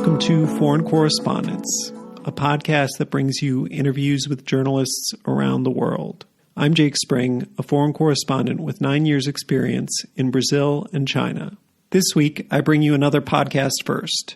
Welcome to Foreign Correspondence, a podcast that brings you interviews with journalists around the world. I'm Jake Spring, a foreign correspondent with 9 years' experience in Brazil and China. This week, I bring you another podcast first,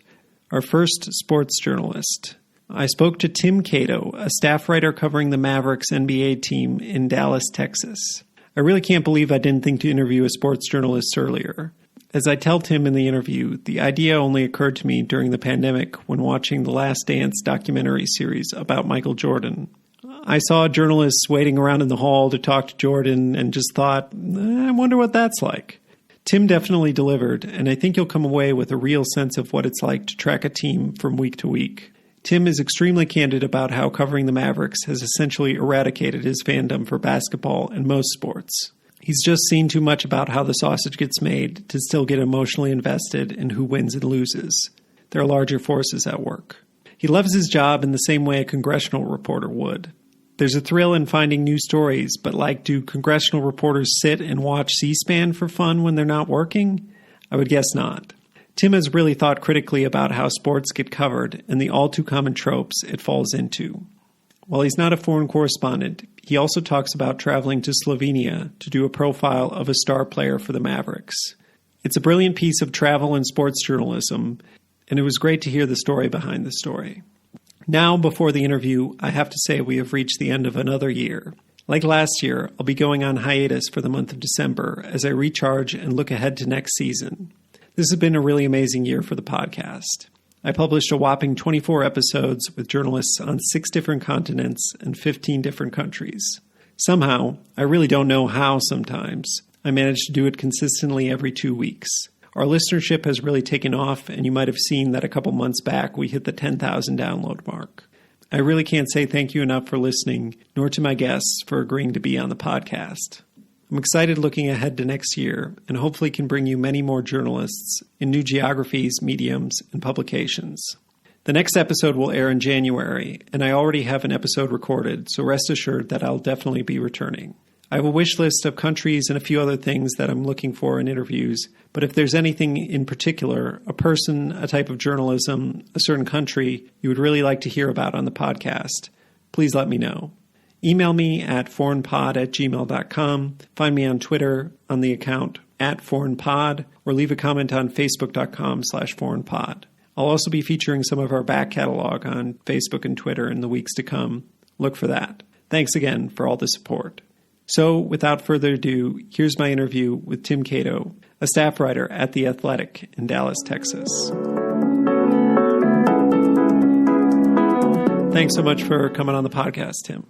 our first sports journalist. I spoke to Tim Cato, a staff writer covering the Mavericks NBA team in Dallas, Texas. I really can't believe I didn't think to interview a sports journalist earlier. As I tell Tim in the interview, the idea only occurred to me during the pandemic when watching the Last Dance documentary series about Michael Jordan. I saw journalists waiting around in the hall to talk to Jordan and just thought, I wonder what that's like. Tim definitely delivered, and I think you'll come away with a real sense of what it's like to track a team from week to week. Tim is extremely candid about how covering the Mavericks has essentially eradicated his fandom for basketball and most sports. He's just seen too much about how the sausage gets made to still get emotionally invested in who wins and loses. There are larger forces at work. He loves his job in the same way a congressional reporter would. There's a thrill in finding new stories, but do congressional reporters sit and watch C-SPAN for fun when they're not working? I would guess not. Tim has really thought critically about how sports get covered and the all-too-common tropes it falls into. While he's not a foreign correspondent, he also talks about traveling to Slovenia to do a profile of a star player for the Mavericks. It's a brilliant piece of travel and sports journalism, and it was great to hear the story behind the story. Now, before the interview, I have to say we have reached the end of another year. Like last year, I'll be going on hiatus for the month of December as I recharge and look ahead to next season. This has been a really amazing year for the podcast. I published a whopping 24 episodes with journalists on 6 different continents and 15 different countries. Somehow, I really don't know how sometimes, I managed to do it consistently every 2 weeks. Our listenership has really taken off, and you might have seen that a couple months back we hit the 10,000 download mark. I really can't say thank you enough for listening, nor to my guests for agreeing to be on the podcast. I'm excited looking ahead to next year and hopefully can bring you many more journalists in new geographies, mediums, and publications. The next episode will air in January, and I already have an episode recorded, so rest assured that I'll definitely be returning. I have a wish list of countries and a few other things that I'm looking for in interviews, but if there's anything in particular, a person, a type of journalism, a certain country you would really like to hear about on the podcast, please let me know. Email me at foreignpod@gmail.com, find me on Twitter on the account @foreignpod, or leave a comment on facebook.com/foreignpod. I'll also be featuring some of our back catalog on Facebook and Twitter in the weeks to come. Look for that. Thanks again for all the support. So, without further ado, here's my interview with Tim Cato, a staff writer at The Athletic in Dallas, Texas. Thanks so much for coming on the podcast, Tim.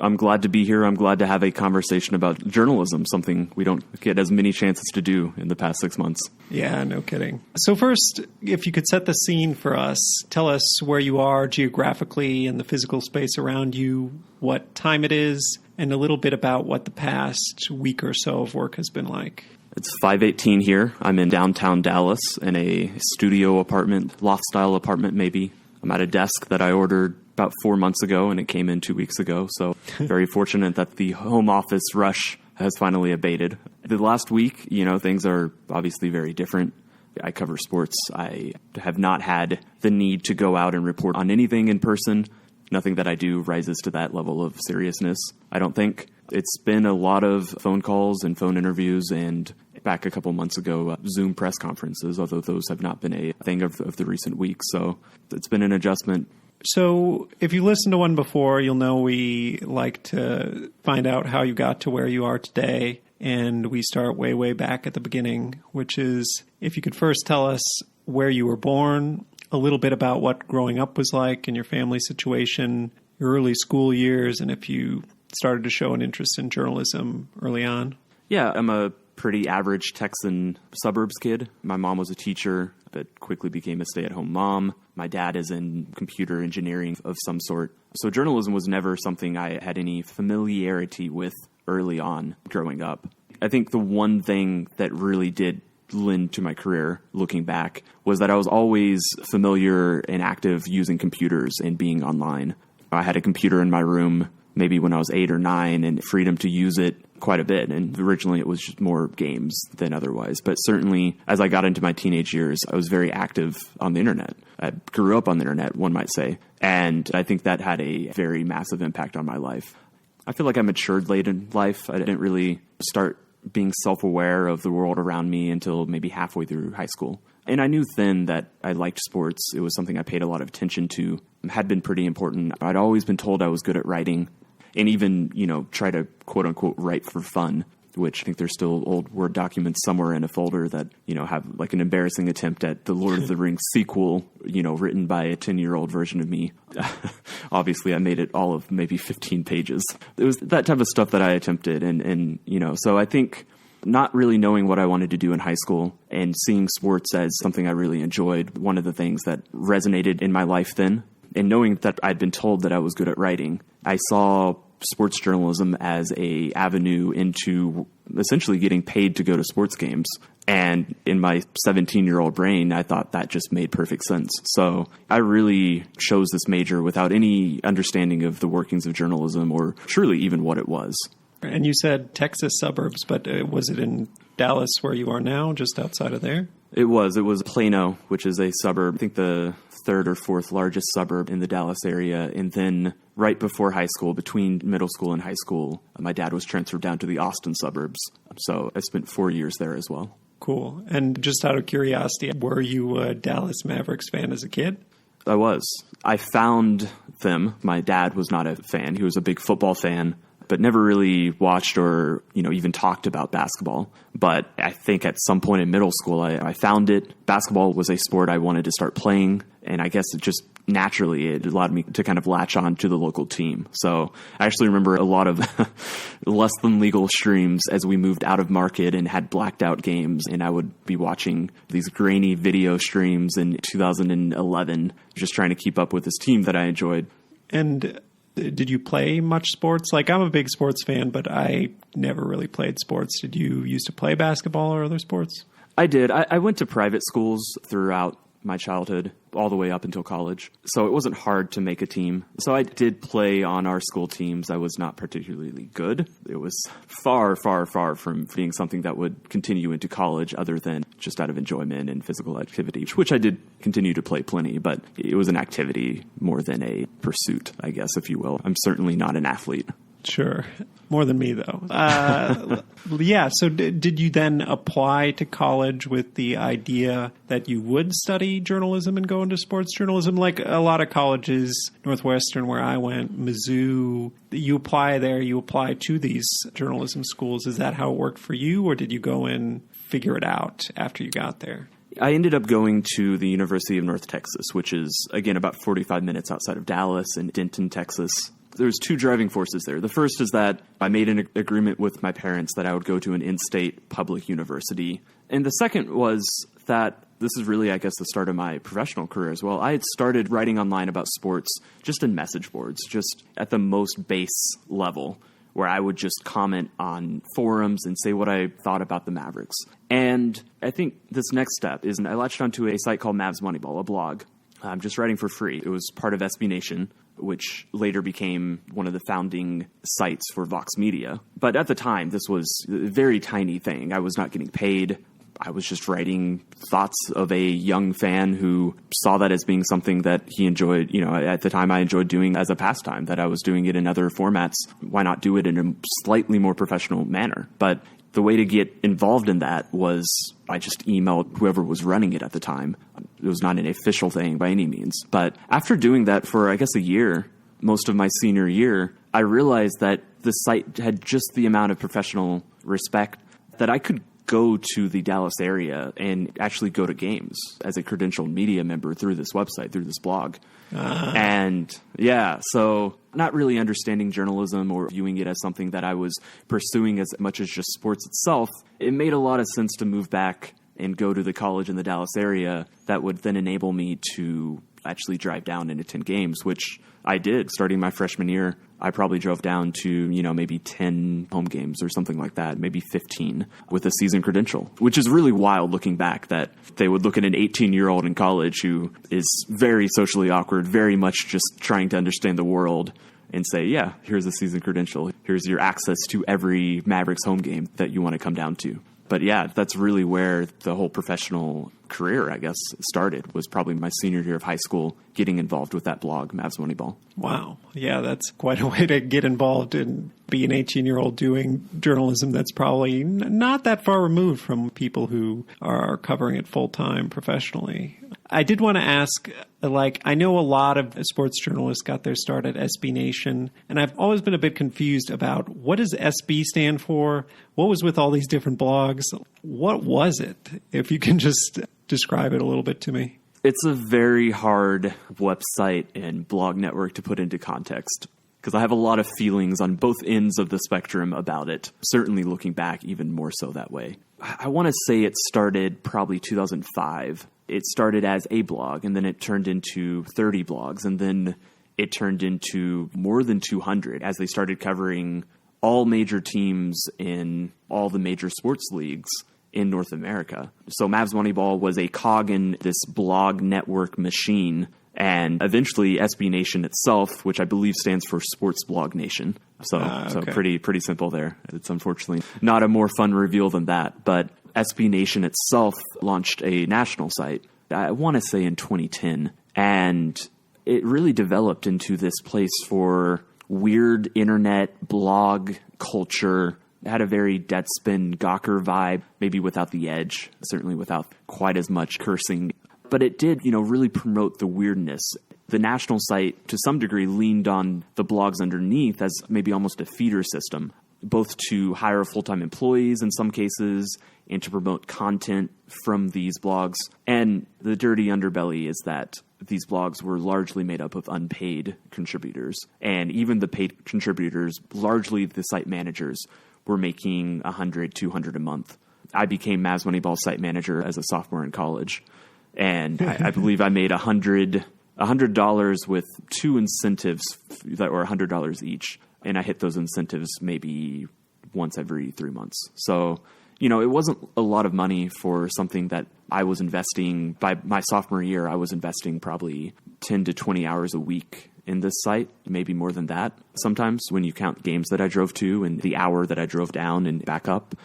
I'm glad to be here. I'm glad to have a conversation about journalism, something we don't get as many chances to do in the past 6 months. Yeah, no kidding. So first, if you could set the scene for us, tell us where you are geographically and the physical space around you, what time it is, and a little bit about what the past week or so of work has been like. It's 5:18 here. I'm in downtown Dallas in a studio apartment, loft-style apartment maybe. I'm at a desk that I ordered about 4 months ago, and it came in 2 weeks ago. So very fortunate that the home office rush has finally abated. The last week, things are obviously very different. I cover sports. I have not had the need to go out and report on anything in person. Nothing that I do rises to that level of seriousness, I don't think. It's been a lot of phone calls and phone interviews, and back a couple months ago, Zoom press conferences, although those have not been a thing of the recent weeks. So it's been an adjustment. So if you listened to one before, you'll know we like to find out how you got to where you are today. And we start way, way back at the beginning, which is if you could first tell us where you were born, a little bit about what growing up was like and your family situation, your early school years, and if you started to show an interest in journalism early on. Yeah, I'm a pretty average Texan suburbs kid. My mom was a teacher that quickly became a stay-at-home mom. My dad is in computer engineering of some sort. So journalism was never something I had any familiarity with early on growing up. I think the one thing that really did lend to my career, looking back, was that I was always familiar and active using computers and being online. I had a computer in my room maybe when I was 8 or 9, and freedom to use it quite a bit. And originally it was just more games than otherwise. But certainly as I got into my teenage years, I was very active on the internet. I grew up on the internet, one might say. And I think that had a very massive impact on my life. I feel like I matured late in life. I didn't really start being self-aware of the world around me until maybe halfway through high school. And I knew then that I liked sports. It was something I paid a lot of attention to, had been pretty important. I'd always been told I was good at writing and even, try to quote unquote write for fun, which I think there's still old Word documents somewhere in a folder that, have like an embarrassing attempt at the Lord of the Rings sequel, written by a 10-year-old version of me. Obviously, I made it all of maybe 15 pages. It was that type of stuff that I attempted. And so I think not really knowing what I wanted to do in high school and seeing sports as something I really enjoyed, one of the things that resonated in my life then, and knowing that I'd been told that I was good at writing, I saw sports journalism as a avenue into essentially getting paid to go to sports games. And in my 17-year-old brain, I thought that just made perfect sense. So I really chose this major without any understanding of the workings of journalism or truly even what it was. And you said Texas suburbs, but was it in Dallas where you are now, just outside of there? It was Plano, which is a suburb, I think the third or fourth largest suburb in the Dallas area. And then right before high school, between middle school and high school, my dad was transferred down to the Austin suburbs. So I spent 4 years there as well. Cool. And just out of curiosity, were you a Dallas Mavericks fan as a kid? I was. I found them. My dad was not a fan. He was a big football fan, but never really watched or, even talked about basketball. But I think at some point in middle school, I found it. Basketball was a sport I wanted to start playing. And I guess it allowed me to kind of latch on to the local team. So I actually remember a lot of less than legal streams as we moved out of market and had blacked out games. And I would be watching these grainy video streams in 2011, just trying to keep up with this team that I enjoyed. And did you play much sports? Like, I'm a big sports fan, but I never really played sports. Did you used to play basketball or other sports? I did. I went to private schools throughout my childhood, all the way up until college. So it wasn't hard to make a team. So I did play on our school teams. I was not particularly good. It was far, far, far from being something that would continue into college other than just out of enjoyment and physical activity, which I did continue to play plenty, but it was an activity more than a pursuit, I guess, if you will. I'm certainly not an athlete. Sure. More than me, though. Yeah. So did you then apply to college with the idea that you would study journalism and go into sports journalism? Like a lot of colleges, Northwestern, where I went, Mizzou, you apply there, you apply to these journalism schools. Is that how it worked for you, or did you go and figure it out after you got there? I ended up going to the University of North Texas, which is, again, about 45 minutes outside of Dallas in Denton, Texas. There's two driving forces there. The first is that I made an agreement with my parents that I would go to an in-state public university. And the second was that this is really, I guess, the start of my professional career as well. I had started writing online about sports just in message boards, just at the most base level, where I would just comment on forums and say what I thought about the Mavericks. And I think this next step is I latched onto a site called Mavs Moneyball, a blog. I'm just writing for free. It was part of SB Nation, which later became one of the founding sites for Vox Media. But at the time, this was a very tiny thing. I was not getting paid. I was just writing thoughts of a young fan who saw that as being something that he enjoyed. At the time I enjoyed doing as a pastime, that I was doing it in other formats. Why not do it in a slightly more professional manner? But the way to get involved in that was I just emailed whoever was running it at the time. It was not an official thing by any means. But after doing that for, I guess, a year, most of my senior year, I realized that the site had just the amount of professional respect that I could go to the Dallas area and actually go to games as a credentialed media member through this website, through this blog. And yeah, so not really understanding journalism or viewing it as something that I was pursuing as much as just sports itself, it made a lot of sense to move back and go to the college in the Dallas area that would then enable me to actually drive down and attend games, which I did. Starting my freshman year, I probably drove down to, maybe 10 home games or something like that, maybe 15 with a season credential, which is really wild looking back that they would look at an 18-year-old in college who is very socially awkward, very much just trying to understand the world, and say, yeah, here's a season credential. Here's your access to every Mavericks home game that you want to come down to. But yeah, that's really where the whole professional career, I guess, started, was probably my senior year of high school, getting involved with that blog, Mavs Moneyball. Wow. Yeah, that's quite a way to get involved and be an 18-year-old doing journalism that's probably not that far removed from people who are covering it full-time professionally. I did want to ask, I know a lot of sports journalists got their start at SB Nation, and I've always been a bit confused about what does SB stand for? What was with all these different blogs? What was it? If you can just describe it a little bit to me. It's a very hard website and blog network to put into context, because I have a lot of feelings on both ends of the spectrum about it, certainly looking back even more so that way. I want to say it started probably 2005. It started as a blog, and then it turned into 30 blogs, and then it turned into more than 200 as they started covering all major teams in all the major sports leagues in North America. So Mavs Moneyball was a cog in this blog network machine, and eventually SB Nation itself, which I believe stands for Sports Blog Nation. So pretty simple there. It's unfortunately not a more fun reveal than that, but SB Nation itself launched a national site, I want to say in 2010, and it really developed into this place for weird internet blog culture. It had a very Deadspin Gawker vibe, maybe without the edge, certainly without quite as much cursing. But it did, really promote the weirdness. The national site, to some degree, leaned on the blogs underneath as maybe almost a feeder system, both to hire full-time employees in some cases and to promote content from these blogs. And the dirty underbelly is that these blogs were largely made up of unpaid contributors. And even the paid contributors, largely the site managers, were making $100, $200 a month. I became Mavs Moneyball site manager as a sophomore in college. And I believe I made $100 with two incentives that were $100 each. And I hit those incentives maybe once every 3 months. So, it wasn't a lot of money for something that I was investing. By my sophomore year, I was investing probably 10 to 20 hours a week in this site, maybe more than that. Sometimes when you count games that I drove to and the hour that I drove down and back up.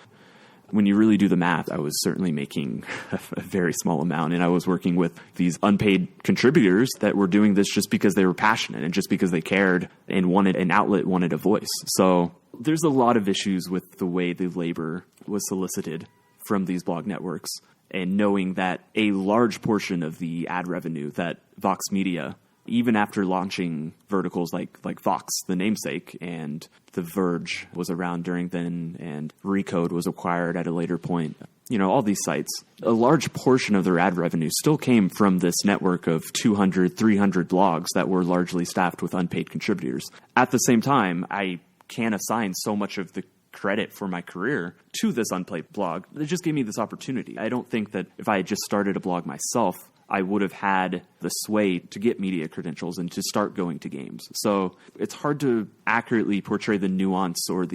When you really do the math, I was certainly making a very small amount, and I was working with these unpaid contributors that were doing this just because they were passionate and just because they cared and wanted an outlet, wanted a voice. So there's a lot of issues with the way the labor was solicited from these blog networks, and knowing that a large portion of the ad revenue that Vox Media, even after launching verticals like Vox, the namesake, and The Verge was around during then, and Recode was acquired at a later point. All these sites, a large portion of their ad revenue still came from this network of 200, 300 blogs that were largely staffed with unpaid contributors. At the same time, I can't assign so much of the credit for my career to this unpaid blog. It just gave me this opportunity. I don't think that if I had just started a blog myself, I would have had the sway to get media credentials and to start going to games. So it's hard to accurately portray the nuance or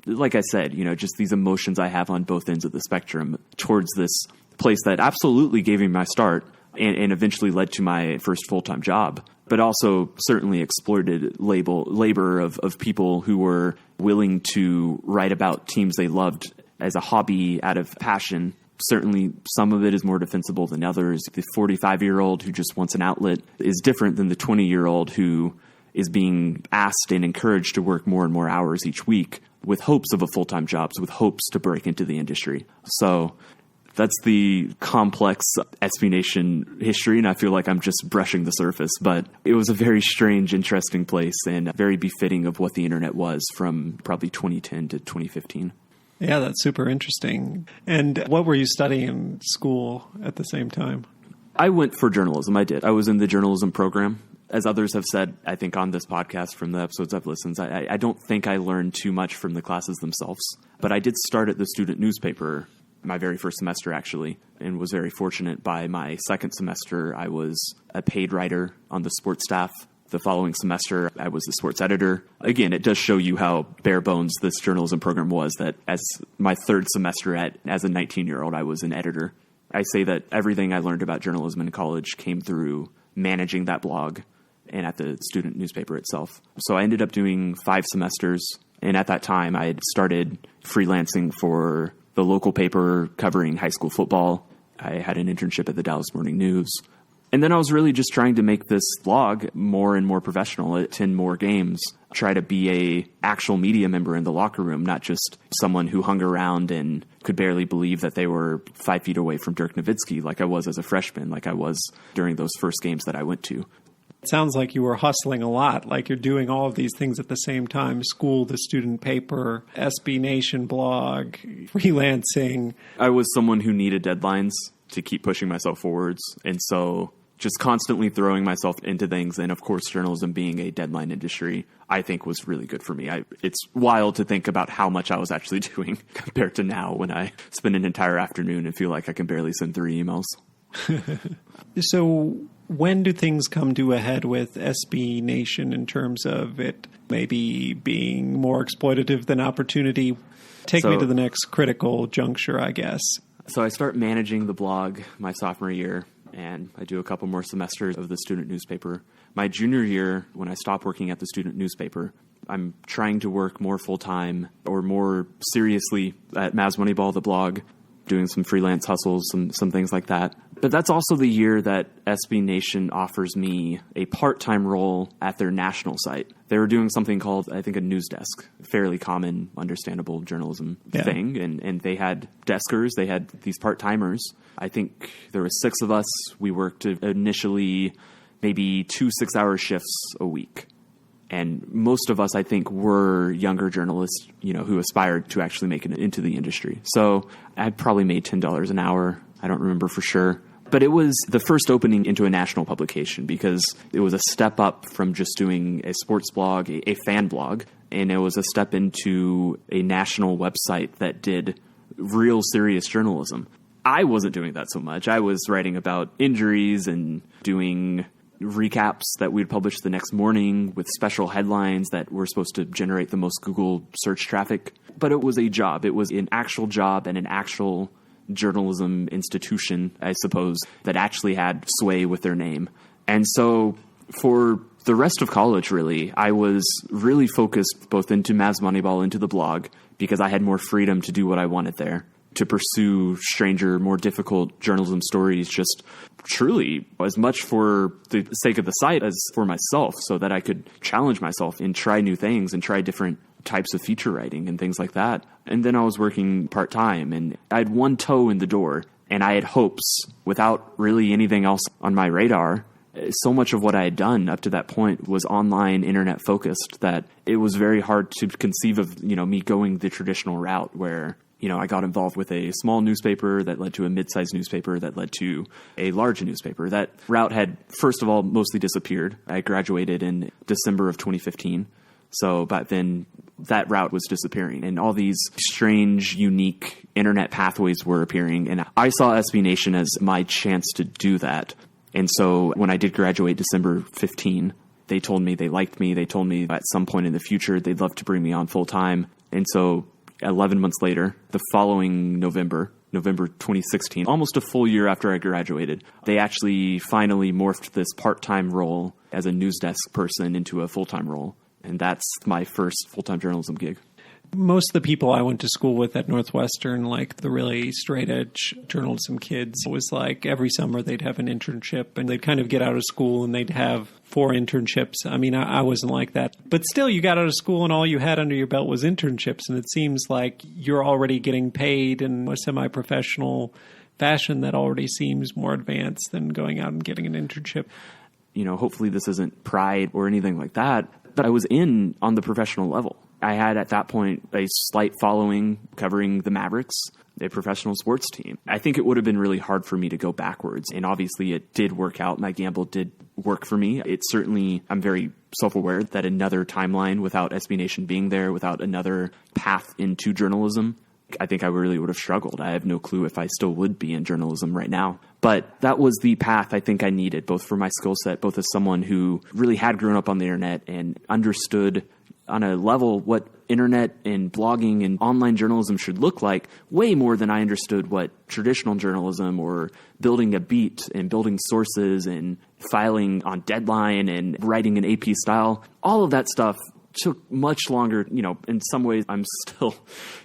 like I said, just these emotions I have on both ends of the spectrum towards this place that absolutely gave me my start and eventually led to my first full-time job, but also certainly exploited labor of people who were willing to write about teams they loved as a hobby out of passion. Certainly, some of it is more defensible than others. The 45-year-old who just wants an outlet is different than the 20-year-old who is being asked and encouraged to work more and more hours each week with hopes of a full-time job, with hopes to break into the industry. So that's the complex SB Nation history, and I feel like I'm just brushing the surface. But it was a very strange, interesting place and very befitting of what the internet was from probably 2010 to 2015. Yeah, that's super interesting. And what were you studying in school at the same time? I went for journalism. I did. I was in the journalism program. As others have said, I think on this podcast from the episodes I've listened, I don't think I learned too much from the classes themselves. But I did start at the student newspaper my very first semester, actually, and was very fortunate. By my second semester, I was a paid writer on the sports staff. The following semester, I was the sports editor. Again, it does show you how bare bones this journalism program was, that as my third semester as a 19-year-old, I was an editor. I say that everything I learned about journalism in college came through managing that blog and at the student newspaper itself. So I ended up doing 5 semesters. And at that time, I had started freelancing for the local paper covering high school football. I had an internship at the Dallas Morning News. And then I was really just trying to make this blog more and more professional, attend more games, try to be a actual media member in the locker room, not just someone who hung around and could barely believe that they were 5 feet away from Dirk Nowitzki like I was as a freshman, like I was during those first games that I went to. It sounds like you were hustling a lot, like you're doing all of these things at the same time: school, the student paper, SB Nation blog, freelancing. I was someone who needed deadlines to keep pushing myself forwards. And so just constantly throwing myself into things. And of course, journalism being a deadline industry, I think was really good for me. It's wild to think about how much I was actually doing compared to now when I spend an entire afternoon and feel like I can barely send 3 emails. So when do things come to a head with SB Nation in terms of it maybe being more exploitative than opportunity? Take me to the next critical juncture, I guess. So I start managing the blog my sophomore year, and I do a couple more semesters of the student newspaper. My junior year, when I stop working at the student newspaper, I'm trying to work more full-time or more seriously at Mavs Moneyball, the blog, doing some freelance hustles, some things like that. But that's also the year that SB Nation offers me a part-time role at their national site. They were doing something called, I think, a news desk, fairly common, understandable journalism thing. And they had deskers, they had these part-timers. I think there were 6 of us. We worked initially maybe 2 6-hour shifts a week. And most of us, I think, were younger journalists, who aspired to actually make it into the industry. So I probably made $10 an hour. I don't remember for sure. But it was the first opening into a national publication because it was a step up from just doing a sports blog, a fan blog. And it was a step into a national website that did real serious journalism. I wasn't doing that so much. I was writing about injuries and doing recaps that we'd publish the next morning with special headlines that were supposed to generate the most Google search traffic. But it was a job. It was an actual job and an actual journalism institution, I suppose, that actually had sway with their name. And so for the rest of college, really, I was really focused both into Mavs Moneyball, into the blog, because I had more freedom to do what I wanted there, to pursue stranger, more difficult journalism stories, just truly as much for the sake of the site as for myself, so that I could challenge myself and try new things and try different types of feature writing and things like that. And then I was working part-time, and I had one toe in the door, and I had hopes without really anything else on my radar. So much of what I had done up to that point was online, internet focused, that it was very hard to conceive of, me going the traditional route where, I got involved with a small newspaper that led to a mid-sized newspaper that led to a large newspaper. That route had, first of all, mostly disappeared. I graduated in December of 2015. So back then, that route was disappearing, and all these strange, unique internet pathways were appearing. And I saw SB Nation as my chance to do that. And so when I did graduate December 15, they told me they liked me. They told me at some point in the future they'd love to bring me on full time. And so 11 months later, the following November 2016, almost a full year after I graduated, they actually finally morphed this part-time role as a news desk person into a full-time role. And that's my first full-time journalism gig. Most of the people I went to school with at Northwestern, like the really straight-edge journalism kids, it was like every summer they'd have an internship, and they'd kind of get out of school and they'd have 4 internships. I mean, I wasn't like that. But still, you got out of school and all you had under your belt was internships, and it seems like you're already getting paid in a semi-professional fashion that already seems more advanced than going out and getting an internship. Hopefully this isn't pride or anything like that, but I was in on the professional level. I had at that point a slight following covering the Mavericks, a professional sports team. I think it would have been really hard for me to go backwards. And obviously it did work out. My gamble did work for me. I'm very self-aware that another timeline without SB Nation being there, without another path into journalism, I think I really would have struggled. I have no clue if I still would be in journalism right now. But that was the path I think I needed, both for my skill set, both as someone who really had grown up on the internet and understood on a level what internet and blogging and online journalism should look like, way more than I understood what traditional journalism or building a beat and building sources and filing on deadline and writing an AP style. All of that stuff took much longer. In some ways I'm still,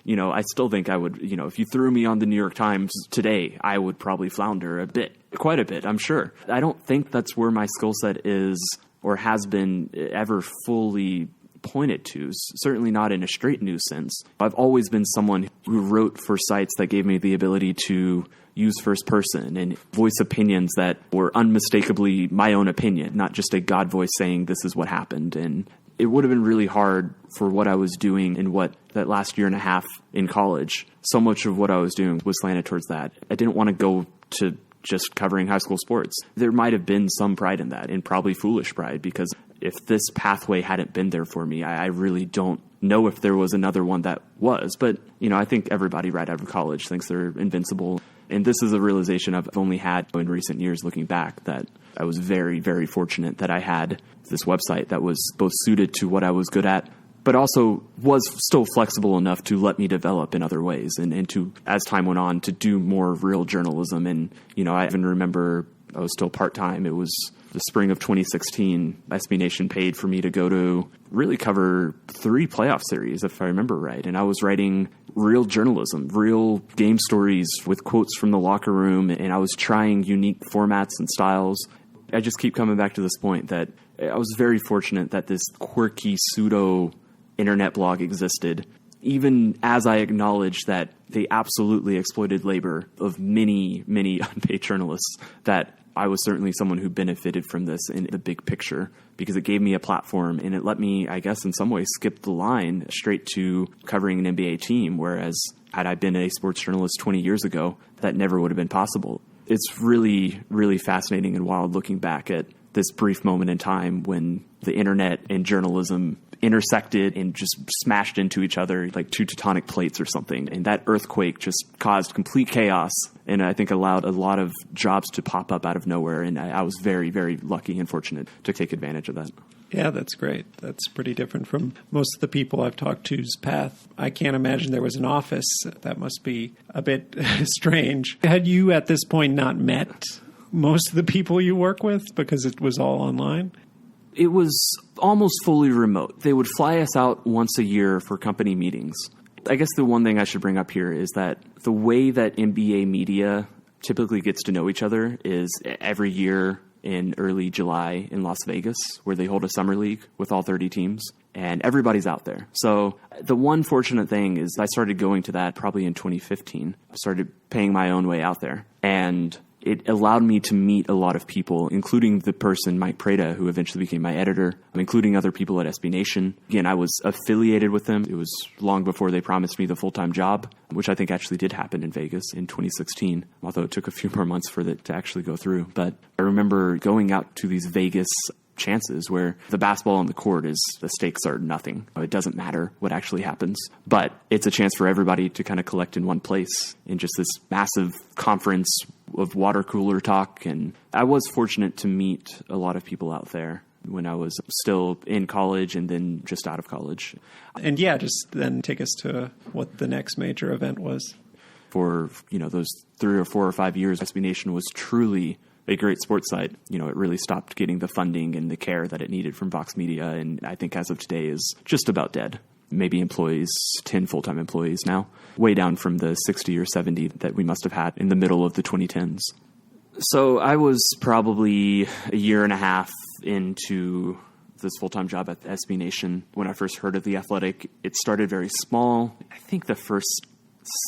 I still think I would, if you threw me on the New York Times today, I would probably flounder quite a bit, I'm sure. I don't think that's where my skill set is or has been ever fully pointed to, certainly not in a straight news sense. I've always been someone who wrote for sites that gave me the ability to use first person and voice opinions that were unmistakably my own opinion, not just a God voice saying this is what happened. And it would have been really hard for what I was doing in that last year and a half in college. So much of what I was doing was slanted towards that. I didn't want to go to just covering high school sports. There might have been some pride in that, and probably foolish pride, because if this pathway hadn't been there for me, I really don't know if there was another one that was. But, I think everybody right out of college thinks they're invincible. And this is a realization I've only had in recent years looking back, that I was very, very fortunate that I had this website that was both suited to what I was good at, but also was still flexible enough to let me develop in other ways and to, as time went on, to do more real journalism. And, I even remember I was still part-time. It was the spring of 2016. SB Nation paid for me to go to really cover 3 playoff series, if I remember right. And I was writing real journalism, real game stories with quotes from the locker room. And I was trying unique formats and styles. I just keep coming back to this point that I was very fortunate that this quirky pseudo internet blog existed, even as I acknowledge that they absolutely exploited labor of many, many unpaid journalists, that I was certainly someone who benefited from this in the big picture, because it gave me a platform and it let me, I guess, in some ways skip the line straight to covering an NBA team. Whereas had I been a sports journalist 20 years ago, that never would have been possible. It's really, really fascinating and wild looking back at this brief moment in time when the internet and journalism intersected and just smashed into each other like 2 tectonic plates or something. And that earthquake just caused complete chaos, and I think allowed a lot of jobs to pop up out of nowhere. And I was very, very lucky and fortunate to take advantage of that. Yeah, that's great. That's pretty different from most of the people I've talked to's path. I can't imagine there was an office. That must be a bit strange. Had you at this point not met most of the people you work with because it was all online? It was almost fully remote. They would fly us out once a year for company meetings. I guess the one thing I should bring up here is that the way that NBA media typically gets to know each other is every year in early July in Las Vegas, where they hold a summer league with all 30 teams, and everybody's out there. So the one fortunate thing is I started going to that probably in 2015. I started paying my own way out there, and it allowed me to meet a lot of people, including the person, Mike Prada, who eventually became my editor, including other people at SB Nation. Again, I was affiliated with them. It was long before they promised me the full-time job, which I think actually did happen in Vegas in 2016, although it took a few more months for it to actually go through. But I remember going out to these Vegas chances where the basketball on the court the stakes are nothing. It doesn't matter what actually happens, but it's a chance for everybody to kind of collect in one place in just this massive conference of water cooler talk. And I was fortunate to meet a lot of people out there when I was still in college and then just out of college. And yeah, just then take us to what the next major event was. For, those 3 or 4 or 5 years, SB Nation was truly a great sports site. It really stopped getting the funding and the care that it needed from Vox Media, and I think as of today is just about dead. Maybe employees, 10 full-time employees now, way down from the 60 or 70 that we must have had in the middle of the 2010s. So I was probably a year and a half into this full-time job at SB Nation when I first heard of The Athletic. It started very small. I think the first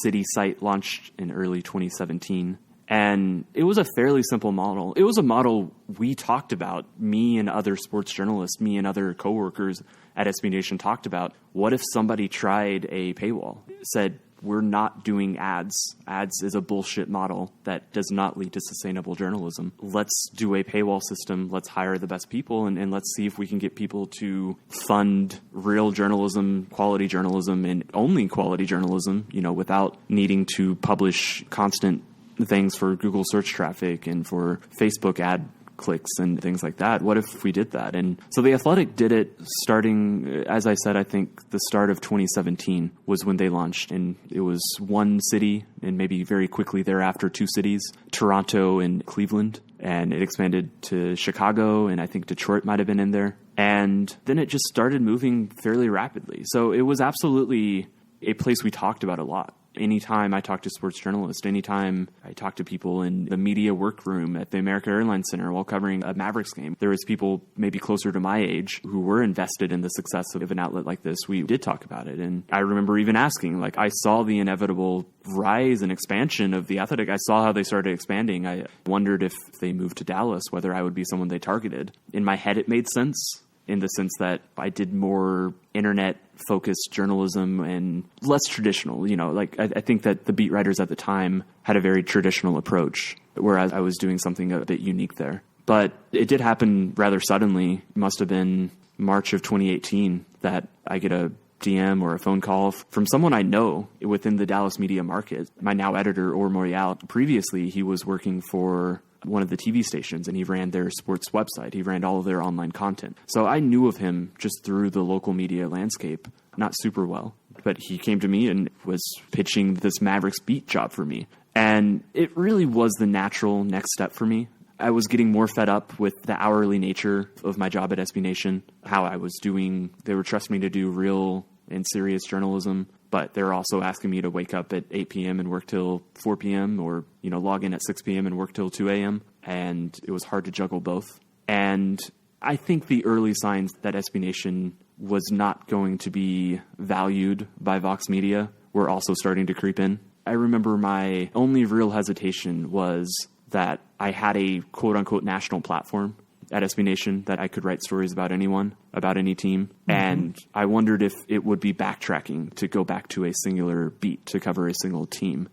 city site launched in early 2017. And it was a fairly simple model. It was a model we talked about, me and other sports journalists, me and other coworkers at SB Nation talked about. What if somebody tried a paywall, said, we're not doing ads. Ads is a bullshit model that does not lead to sustainable journalism. Let's do a paywall system. Let's hire the best people and let's see if we can get people to fund real journalism, and only quality journalism, without needing to publish constant things for Google search traffic and for Facebook ad clicks and things like that. What if we did that? And so The Athletic did it starting, as I said, I think the start of 2017 was when they launched. And it was one city and maybe very quickly thereafter 2 cities, Toronto and Cleveland. And it expanded to Chicago, and I think Detroit might have been in there. And then it just started moving fairly rapidly. So it was absolutely a place we talked about a lot. Anytime I talked to sports journalists, anytime I talked to people in the media workroom at the American Airlines Center while covering a Mavericks game, there was people maybe closer to my age who were invested in the success of an outlet like this. We did talk about it. And I remember even asking, I saw the inevitable rise and expansion of The Athletic. I saw how they started expanding. I wondered if they moved to Dallas, whether I would be someone they targeted. In my head, it made sense, in the sense that I did more internet-focused journalism and less traditional. I think that the beat writers at the time had a very traditional approach, whereas I was doing something a bit unique there. But it did happen rather suddenly. It must have been March of 2018 that I get a DM or a phone call from someone I know within the Dallas media market. My now editor, Or Morial, previously he was working for one of the TV stations, and he ran their sports website. He ran all of their online content. So I knew of him just through the local media landscape, not super well. But he came to me and was pitching this Mavericks beat job for me. And it really was the natural next step for me. I was getting more fed up with the hourly nature of my job at SB Nation, how I was doing. They were trusting me to do real and serious journalism, but they're also asking me to wake up at 8 p.m. and work till 4 p.m. or, log in at 6 p.m. and work till 2 a.m. And it was hard to juggle both. And I think the early signs that SB Nation was not going to be valued by Vox Media were also starting to creep in. I remember my only real hesitation was that I had a quote unquote national platform at SB Nation that I could write stories about anyone, about any team. Mm-hmm. And I wondered if it would be backtracking to go back to a singular beat to cover a single team.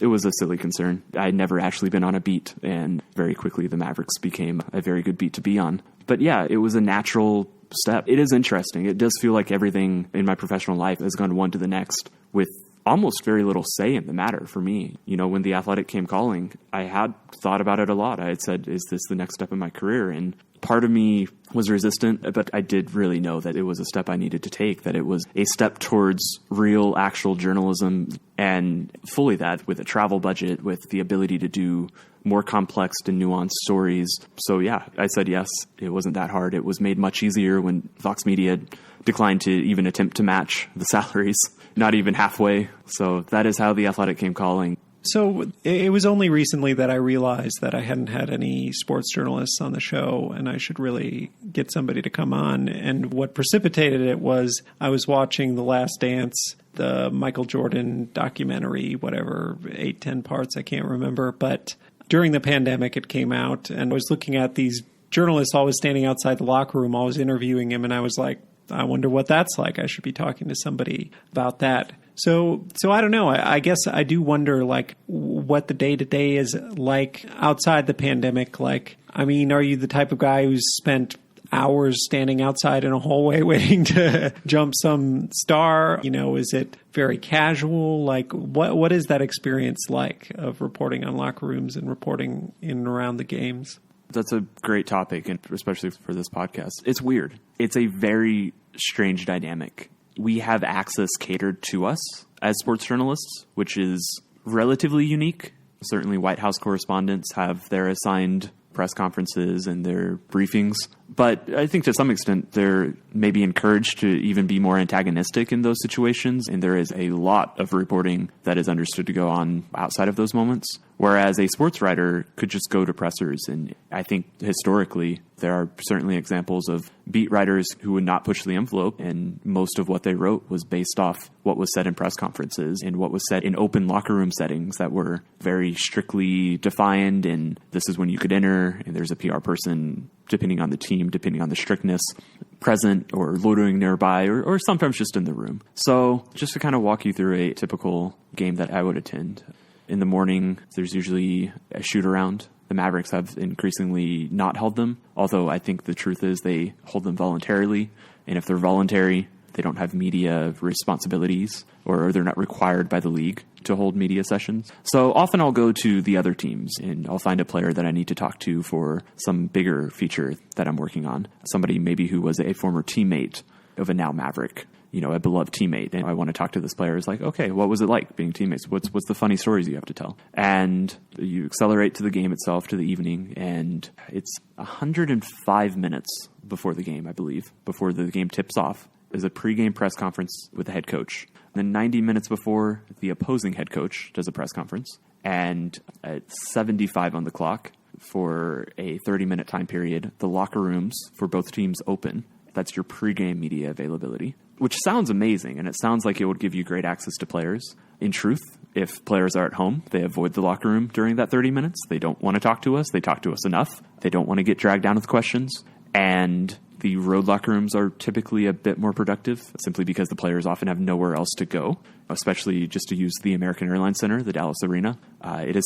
It was a silly concern. I had never actually been on a beat, and very quickly the Mavericks became a very good beat to be on. But yeah, it was a natural step. It is interesting. It does feel like everything in my professional life has gone one to the next with almost very little say in the matter for me. When The Athletic came calling, I had thought about it a lot. I had said, is this the next step in my career? And part of me was resistant, but I did really know that it was a step I needed to take, that it was a step towards real, actual journalism, and fully that with a travel budget, with the ability to do more complex and nuanced stories. So yeah, I said yes. It wasn't that hard. It was made much easier when Vox Media declined to even attempt to match the salaries, not even halfway. So that is how The Athletic came calling. So it was only recently that I realized that I hadn't had any sports journalists on the show, and I should really get somebody to come on. And what precipitated it was I was watching The Last Dance, the Michael Jordan documentary, whatever, 8-10 parts, I can't remember. But during the pandemic, it came out, and I was looking at these journalists always standing outside the locker room, always interviewing him, and I was like, I wonder what that's like. I should be talking to somebody about that. So I don't know. I guess I do wonder, what the day-to-day is like outside the pandemic. Are you the type of guy who's spent hours standing outside in a hallway waiting to jump some star? Is it very casual? What is that experience like of reporting on locker rooms and reporting in and around the games? That's a great topic, and especially for this podcast. It's weird. It's a very strange dynamic. We have access catered to us as sports journalists, which is relatively unique. Certainly White House correspondents have their assigned press conferences and their briefings. But I think to some extent they're maybe encouraged to even be more antagonistic in those situations. And there is a lot of reporting that is understood to go on outside of those moments. Whereas a sports writer could just go to pressers. And I think historically there are certainly examples of beat writers who would not push the envelope. And most of what they wrote was based off what was said in press conferences and what was said in open locker room settings that were very strictly defined. And this is when you could enter, and there's a PR person, depending on the team, depending on the strictness, present or loitering nearby, or sometimes just in the room. So just to kind of walk you through a typical game that I would attend. In the morning, there's usually a shoot around. The Mavericks have increasingly not held them, although I think the truth is they hold them voluntarily. And if they're voluntary, They don't have media responsibilities, or they're not required by the league to hold media sessions. So often I'll go to the other teams and I'll find a player that I need to talk to for some bigger feature that I'm working on. Somebody maybe who was a former teammate of a now Maverick, a beloved teammate. And I want to talk to this player. It's like, okay, what was it like being teammates? What's the funny stories you have to tell? And you accelerate to the game itself, to the evening, and it's 105 minutes before the game, I believe, before the game tips off, is a pregame press conference with the head coach. Then 90 minutes before, the opposing head coach does a press conference. And at 75 on the clock for a 30-minute time period, the locker rooms for both teams open. That's your pregame media availability, which sounds amazing. And it sounds like it would give you great access to players. In truth, if players are at home, they avoid the locker room during that 30 minutes. They don't want to talk to us. They talk to us enough. They don't want to get dragged down with questions. And the road locker rooms are typically a bit more productive simply because the players often have nowhere else to go, especially just to use the American Airlines Center, the Dallas Arena. It is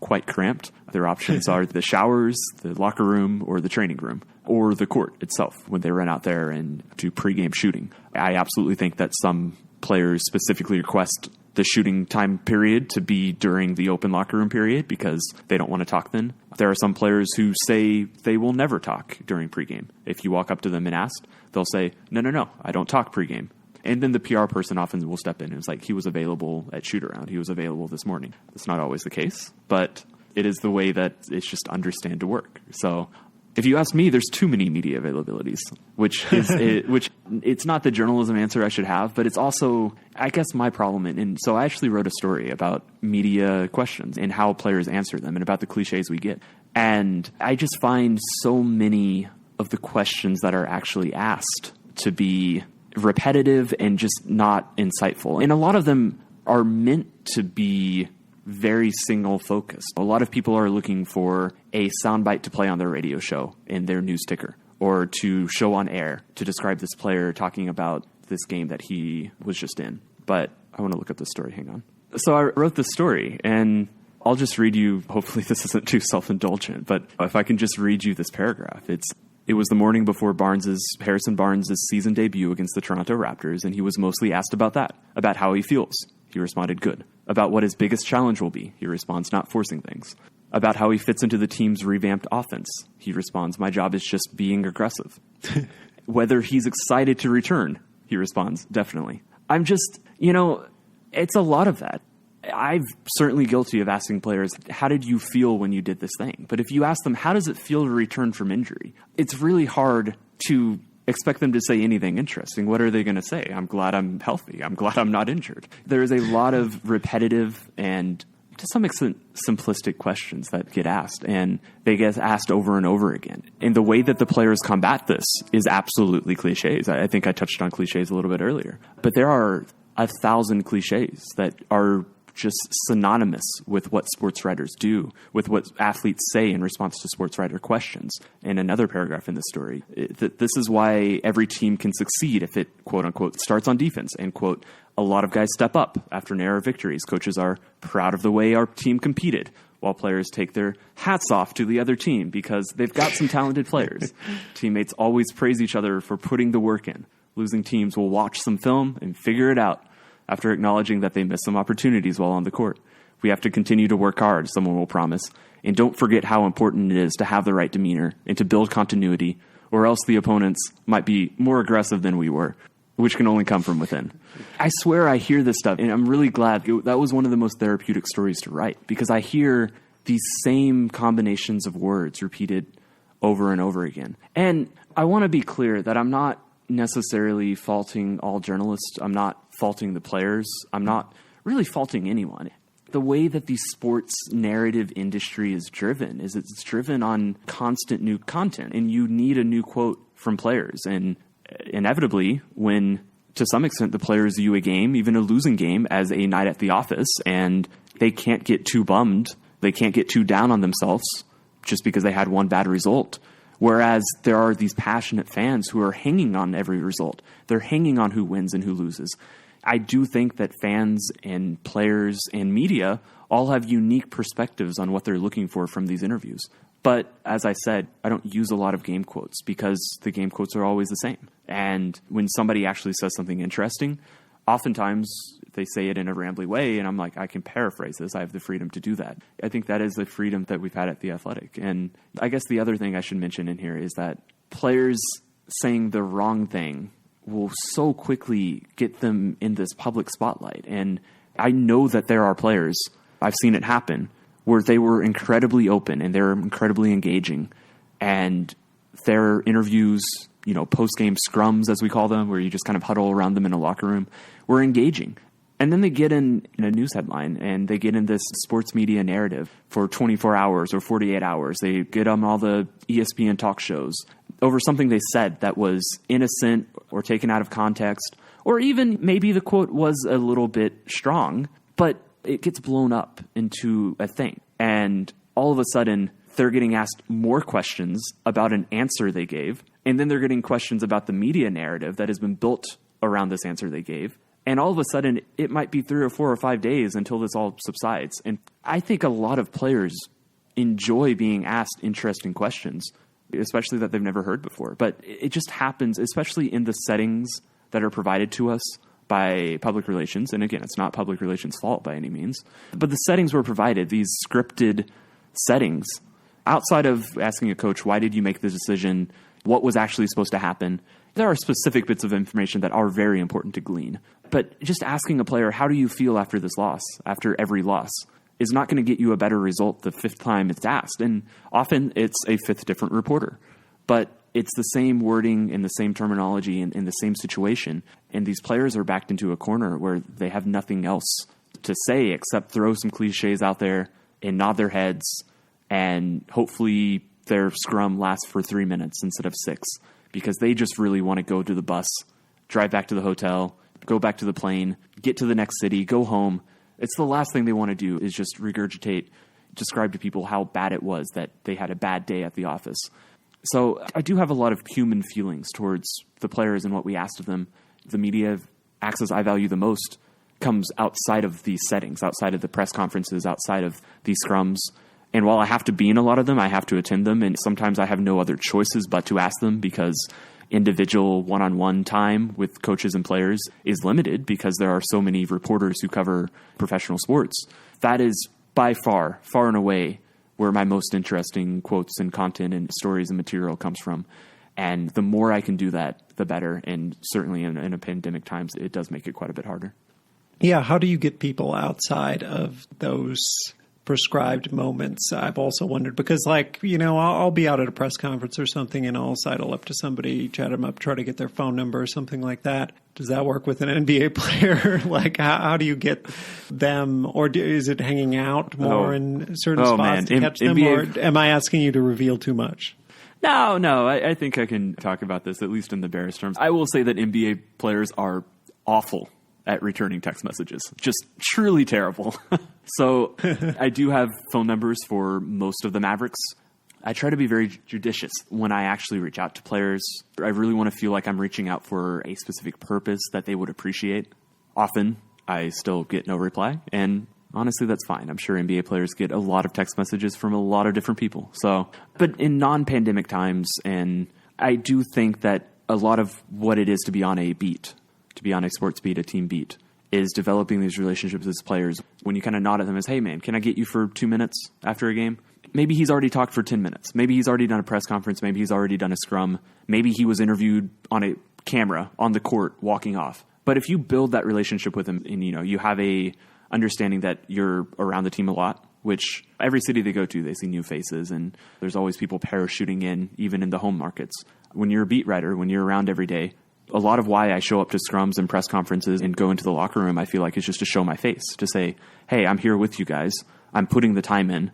quite cramped. Their options are the showers, the locker room, or the training room, or the court itself when they run out there and do pregame shooting. I absolutely think that some players specifically request the shooting time period to be during the open locker room period because they don't want to talk then. There are some players who say they will never talk during pregame. If you walk up to them and ask, they'll say, no, I don't talk pregame. And then the PR person often will step in and it's like, he was available at shoot around. He was available this morning. It's not always the case, but it is the way that it's just understand to work. So if you ask me, there's too many media availabilities, which it's not the journalism answer I should have, but it's also, I guess, my problem. And so I actually wrote a story about media questions and how players answer them and about the cliches we get. And I just find so many of the questions that are actually asked to be repetitive and just not insightful. And a lot of them are meant to be very single focused. A lot of people are looking for a soundbite to play on their radio show in their news ticker or to show on air to describe this player talking about this game that he was just in. But I want to look up the story. Hang on. So I wrote this story and I'll just read you. Hopefully this isn't too self-indulgent, but if I can just read you this paragraph. It was the morning before Harrison Barnes' season debut against the Toronto Raptors, and he was mostly asked about that, about how he feels. He responded, good. About what his biggest challenge will be. He responds, not forcing things. About how he fits into the team's revamped offense. He responds, my job is just being aggressive. Whether he's excited to return. He responds, definitely. I'm just, it's a lot of that. I'm certainly guilty of asking players, how did you feel when you did this thing? But if you ask them, how does it feel to return from injury? It's really hard to expect them to say anything interesting. What are they going to say? I'm glad I'm healthy. I'm glad I'm not injured. There is a lot of repetitive and to some extent simplistic questions that get asked, and they get asked over and over again. And the way that the players combat this is absolutely cliches. I think I touched on cliches a little bit earlier, but there are 1,000 cliches that are just synonymous with what sports writers do, with what athletes say in response to sports writer questions. And another paragraph in the story, this is why every team can succeed if it, quote unquote, starts on defense. And, quote, a lot of guys step up after narrow victories. Coaches are proud of the way our team competed, while players take their hats off to the other team because they've got some talented players. Teammates always praise each other for putting the work in. Losing teams will watch some film and figure it out after acknowledging that they missed some opportunities while on the court. We have to continue to work hard, someone will promise. And don't forget how important it is to have the right demeanor and to build continuity, or else the opponents might be more aggressive than we were, which can only come from within. I swear I hear this stuff, and I'm really glad. That was one of the most therapeutic stories to write, because I hear these same combinations of words repeated over and over again. And I want to be clear that I'm not necessarily faulting all journalists. I'm not faulting the players. I'm not really faulting anyone. The way that the sports narrative industry is driven is it's driven on constant new content, and you need a new quote from players. And inevitably, when to some extent the players view a game, even a losing game, as a night at the office, and they can't get too bummed, they can't get too down on themselves just because they had one bad result. Whereas there are these passionate fans who are hanging on every result. They're hanging on who wins and who loses. I do think that fans and players and media all have unique perspectives on what they're looking for from these interviews. But as I said, I don't use a lot of game quotes because the game quotes are always the same. And when somebody actually says something interesting, oftentimes they say it in a rambly way, and I'm like, I can paraphrase this. I have the freedom to do that. I think that is the freedom that we've had at The Athletic. And I guess the other thing I should mention in here is that players saying the wrong thing will so quickly get them in this public spotlight. And I know that there are players, I've seen it happen, where they were incredibly open and they're incredibly engaging. And their interviews, post-game scrums, as we call them, where you just kind of huddle around them in a locker room, were engaging. And then they get in a news headline and they get in this sports media narrative for 24 hours or 48 hours. They get on all the ESPN talk shows over something they said that was innocent or taken out of context, or even maybe the quote was a little bit strong, but it gets blown up into a thing. And all of a sudden, they're getting asked more questions about an answer they gave. And then they're getting questions about the media narrative that has been built around this answer they gave. And all of a sudden, it might be 3 or 4 or 5 days until this all subsides. And I think a lot of players enjoy being asked interesting questions, especially that they've never heard before. But it just happens, especially in the settings that are provided to us by public relations. And again, it's not public relations' fault by any means. But the settings were provided, these scripted settings, outside of asking a coach, why did you make the decision? What was actually supposed to happen? There are specific bits of information that are very important to glean. But just asking a player, how do you feel after this loss, after every loss, is not going to get you a better result the 5th time it's asked. And often it's a 5th different reporter. But it's the same wording and the same terminology in the same situation. And these players are backed into a corner where they have nothing else to say except throw some cliches out there and nod their heads. And hopefully their scrum lasts for 3 minutes instead of 6, because they just really want to go to the bus, drive back to the hotel, go back to the plane, get to the next city, go home. It's the last thing they want to do is just regurgitate, describe to people how bad it was that they had a bad day at the office. So I do have a lot of human feelings towards the players and what we asked of them. The media access I value the most comes outside of these settings, outside of the press conferences, outside of these scrums. And while I have to be in a lot of them, I have to attend them. And sometimes I have no other choices but to ask them, because individual one-on-one time with coaches and players is limited because there are so many reporters who cover professional sports. That is by far and away where my most interesting quotes and content and stories and material comes from. And the more I can do that, the better. And certainly in a pandemic times, it does make it quite a bit harder. Yeah. How do you get people outside of those prescribed moments? I've also wondered, because I'll be out at a press conference or something and I'll sidle up to somebody, chat them up, try to get their phone number or something like that. Does that work with an NBA player? How do you get them, or is it hanging out more in certain spots to catch them? Or am I asking you to reveal too much? No. I think I can talk about this, at least in the barest terms. I will say that NBA players are awful at returning text messages. Just truly terrible. So I do have phone numbers for most of the Mavericks. I try to be very judicious when I actually reach out to players. I really want to feel like I'm reaching out for a specific purpose that they would appreciate. Often I still get no reply, and honestly, that's fine. I'm sure NBA players get a lot of text messages from a lot of different people. But in non-pandemic times, and I do think that a lot of what it is to be on a beat, to be on a sports beat, a team beat, is developing these relationships as players. When you kind of nod at them as, hey man, can I get you for 2 minutes after a game? Maybe he's already talked for 10 minutes. Maybe he's already done a press conference. Maybe he's already done a scrum. Maybe he was interviewed on a camera on the court walking off. But if you build that relationship with him and you have a understanding that you're around the team a lot, which every city they go to, they see new faces, and there's always people parachuting in, even in the home markets. When you're a beat writer, when you're around every day, a lot of why I show up to scrums and press conferences and go into the locker room, I feel like, is just to show my face, to say, hey, I'm here with you guys. I'm putting the time in.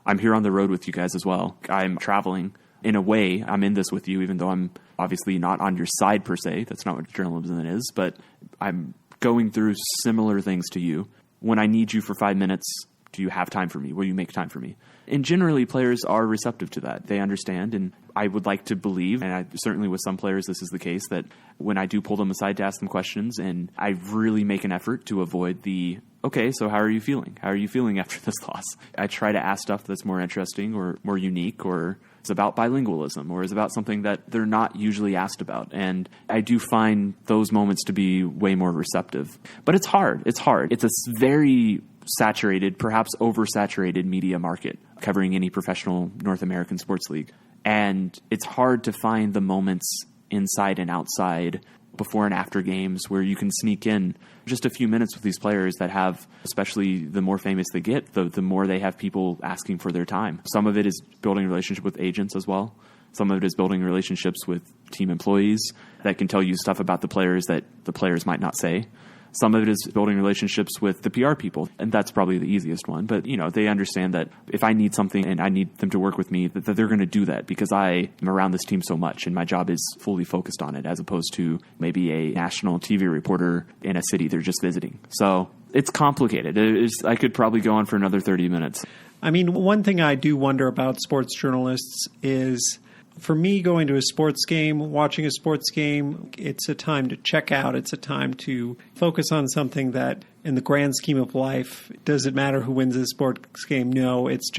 I'm here on the road with you guys as well. I'm traveling. In a way, I'm in this with you, even though I'm obviously not on your side per se. That's not what journalism is, but I'm going through similar things to you. When I need you for 5 minutes, do you have time for me? Will you make time for me? And generally, players are receptive to that. They understand, and I would like to believe, and certainly with some players this is the case, that when I do pull them aside to ask them questions, and I really make an effort to avoid the okay, so how are you feeling? How are you feeling after this loss? I try to ask stuff that's more interesting or more unique, or is about bilingualism, or is about something that they're not usually asked about. And I do find those moments to be way more receptive. But it's hard. It's hard. It's a very saturated, perhaps oversaturated media market covering any professional North American sports league. And it's hard to find the moments inside and outside, before and after games, where you can sneak in just a few minutes with these players that have, especially the more famous they get, the more they have people asking for their time. Some of it is building a relationship with agents as well. Some of it is building relationships with team employees that can tell you stuff about the players that the players might not say. Some of it is building relationships with the PR people, and that's probably the easiest one. But, they understand that if I need something and I need them to work with me, that they're going to do that because I am around this team so much and my job is fully focused on it, as opposed to maybe a national TV reporter in a city they're just visiting. So it's complicated. I could probably go on for another 30 minutes. I mean, one thing I do wonder about sports journalists is, for me, going to a sports game, watching a sports game, it's a time to check out. It's a time to focus on something that, in the grand scheme of life, does it matter who wins a sports game? No, it's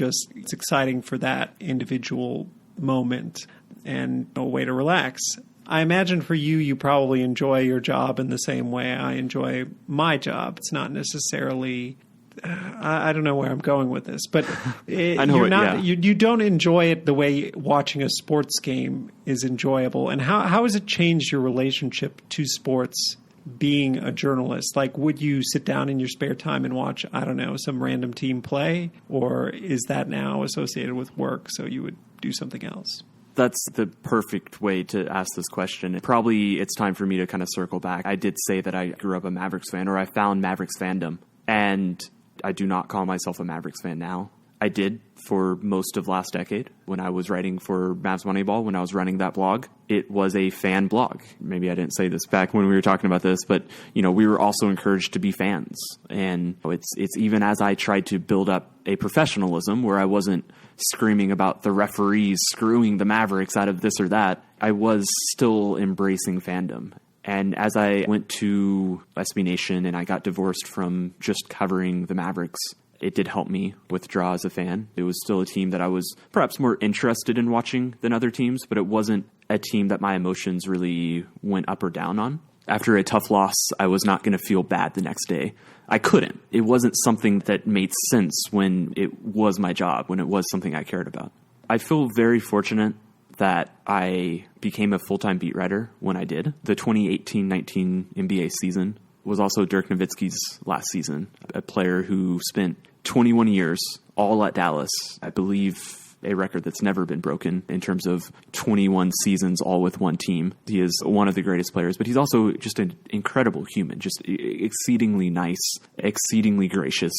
exciting for that individual moment and a way to relax. I imagine for you, you probably enjoy your job in the same way I enjoy my job. It's not necessarily... I don't know where I'm going with this, but you don't enjoy it the way watching a sports game is enjoyable. And how has it changed your relationship to sports being a journalist? Like, would you sit down in your spare time and watch, I don't know, some random team play? Or is that now associated with work, so you would do something else? That's the perfect way to ask this question. Probably it's time for me to kind of circle back. I did say that I grew up a Mavericks fan, or I found Mavericks fandom. And I do not call myself a Mavericks fan now. I did for most of last decade when I was writing for Mavs Moneyball, when I was running that blog. It was a fan blog. Maybe I didn't say this back when we were talking about this, but we were also encouraged to be fans. And it's even as I tried to build up a professionalism where I wasn't screaming about the referees screwing the Mavericks out of this or that, I was still embracing fandom. And as I went to SB Nation and I got divorced from just covering the Mavericks, it did help me withdraw as a fan. It was still a team that I was perhaps more interested in watching than other teams, but it wasn't a team that my emotions really went up or down on. After a tough loss, I was not going to feel bad the next day. I couldn't. It wasn't something that made sense when it was my job, when it was something I cared about. I feel very fortunate that I became a full-time beat writer when I did. The 2018-19 NBA season was also Dirk Nowitzki's last season, a player who spent 21 years all at Dallas. I believe a record that's never been broken in terms of 21 seasons all with one team. He is one of the greatest players, but he's also just an incredible human, just exceedingly nice, exceedingly gracious,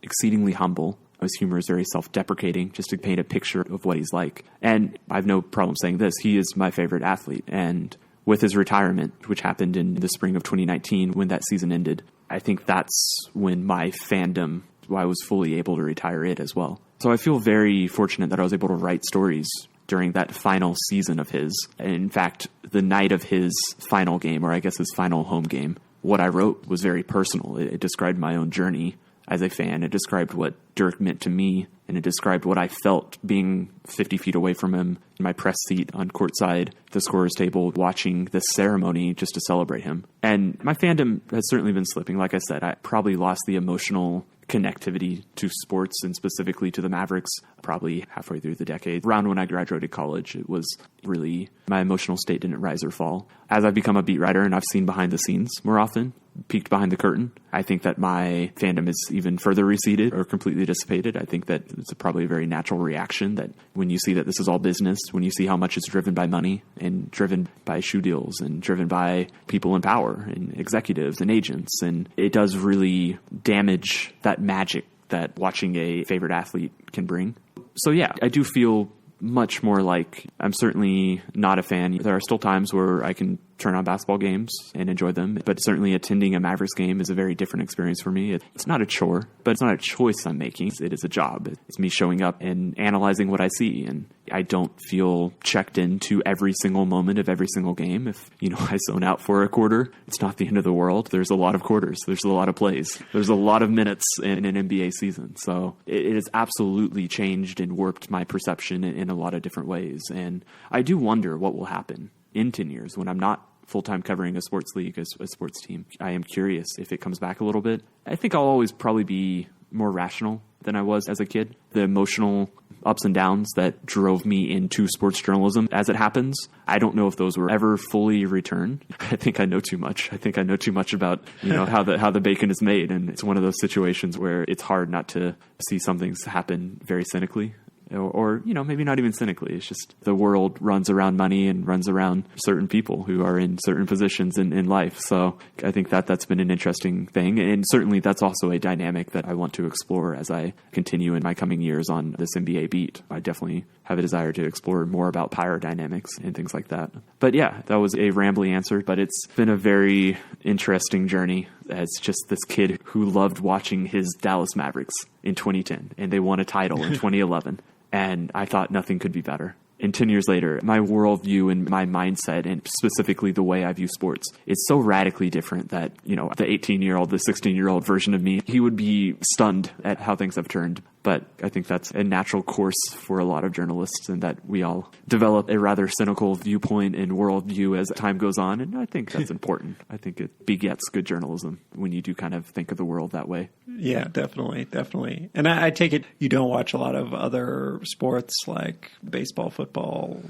exceedingly humble. His humor is very self-deprecating, just to paint a picture of what he's like. And I have no problem saying this. He is my favorite athlete. And with his retirement, which happened in the spring of 2019, when that season ended, I think that's when my fandom, I was fully able to retire it as well. So I feel very fortunate that I was able to write stories during that final season of his. And in fact, the night of his final game, or I guess his final home game, what I wrote was very personal. It described my own journey as a fan. It described what Dirk meant to me, and it described what I felt being 50 feet away from him in my press seat on courtside, the scorer's table, watching this ceremony just to celebrate him. And my fandom has certainly been slipping. Like I said, I probably lost the emotional connectivity to sports and specifically to the Mavericks probably halfway through the decade. Around when I graduated college, it was really, my emotional state didn't rise or fall. As I've become a beat writer and I've seen behind the scenes more often, peeked behind the curtain, I think that my fandom is even further receded or completely dissipated. I think that it's probably a very natural reaction that when you see that this is all business, when you see how much it's driven by money and driven by shoe deals and driven by people in power and executives and agents, and it does really damage that magic that watching a favorite athlete can bring. So yeah, I do feel much more like I'm certainly not a fan. There are still times where I can turn on basketball games and enjoy them. But certainly attending a Mavericks game is a very different experience for me. It's not a chore, but it's not a choice I'm making. It is a job. It's me showing up and analyzing what I see. And I don't feel checked into every single moment of every single game. If, I zone out for a quarter, it's not the end of the world. There's a lot of quarters. There's a lot of plays. There's a lot of minutes in an NBA season. So it has absolutely changed and warped my perception in a lot of different ways. And I do wonder what will happen in 10 years when I'm not full-time covering a sports league, a sports team. I am curious if it comes back a little bit. I think I'll always probably be more rational than I was as a kid. The emotional ups and downs that drove me into sports journalism as it happens, I don't know if those were ever fully returned. I think I know too much. I think I know too much about, how the bacon is made. And it's one of those situations where it's hard not to see some things happen very cynically. Or, maybe not even cynically. It's just the world runs around money and runs around certain people who are in certain positions in life. So I think that's been an interesting thing. And certainly that's also a dynamic that I want to explore as I continue in my coming years on this NBA beat. I definitely have a desire to explore more about power dynamics and things like that. But yeah, that was a rambly answer, but it's been a very interesting journey as just this kid who loved watching his Dallas Mavericks in 2010, and they won a title in 2011. And I thought nothing could be better. And 10 years later, my worldview and my mindset, and specifically the way I view sports, it's so radically different that, the 18-year-old, the 16-year-old version of me, he would be stunned at how things have turned. But I think that's a natural course for a lot of journalists, and that we all develop a rather cynical viewpoint and worldview as time goes on. And I think that's important. I think it begets good journalism when you do kind of think of the world that way. Yeah, definitely. And I take it you don't watch a lot of other sports like baseball, football.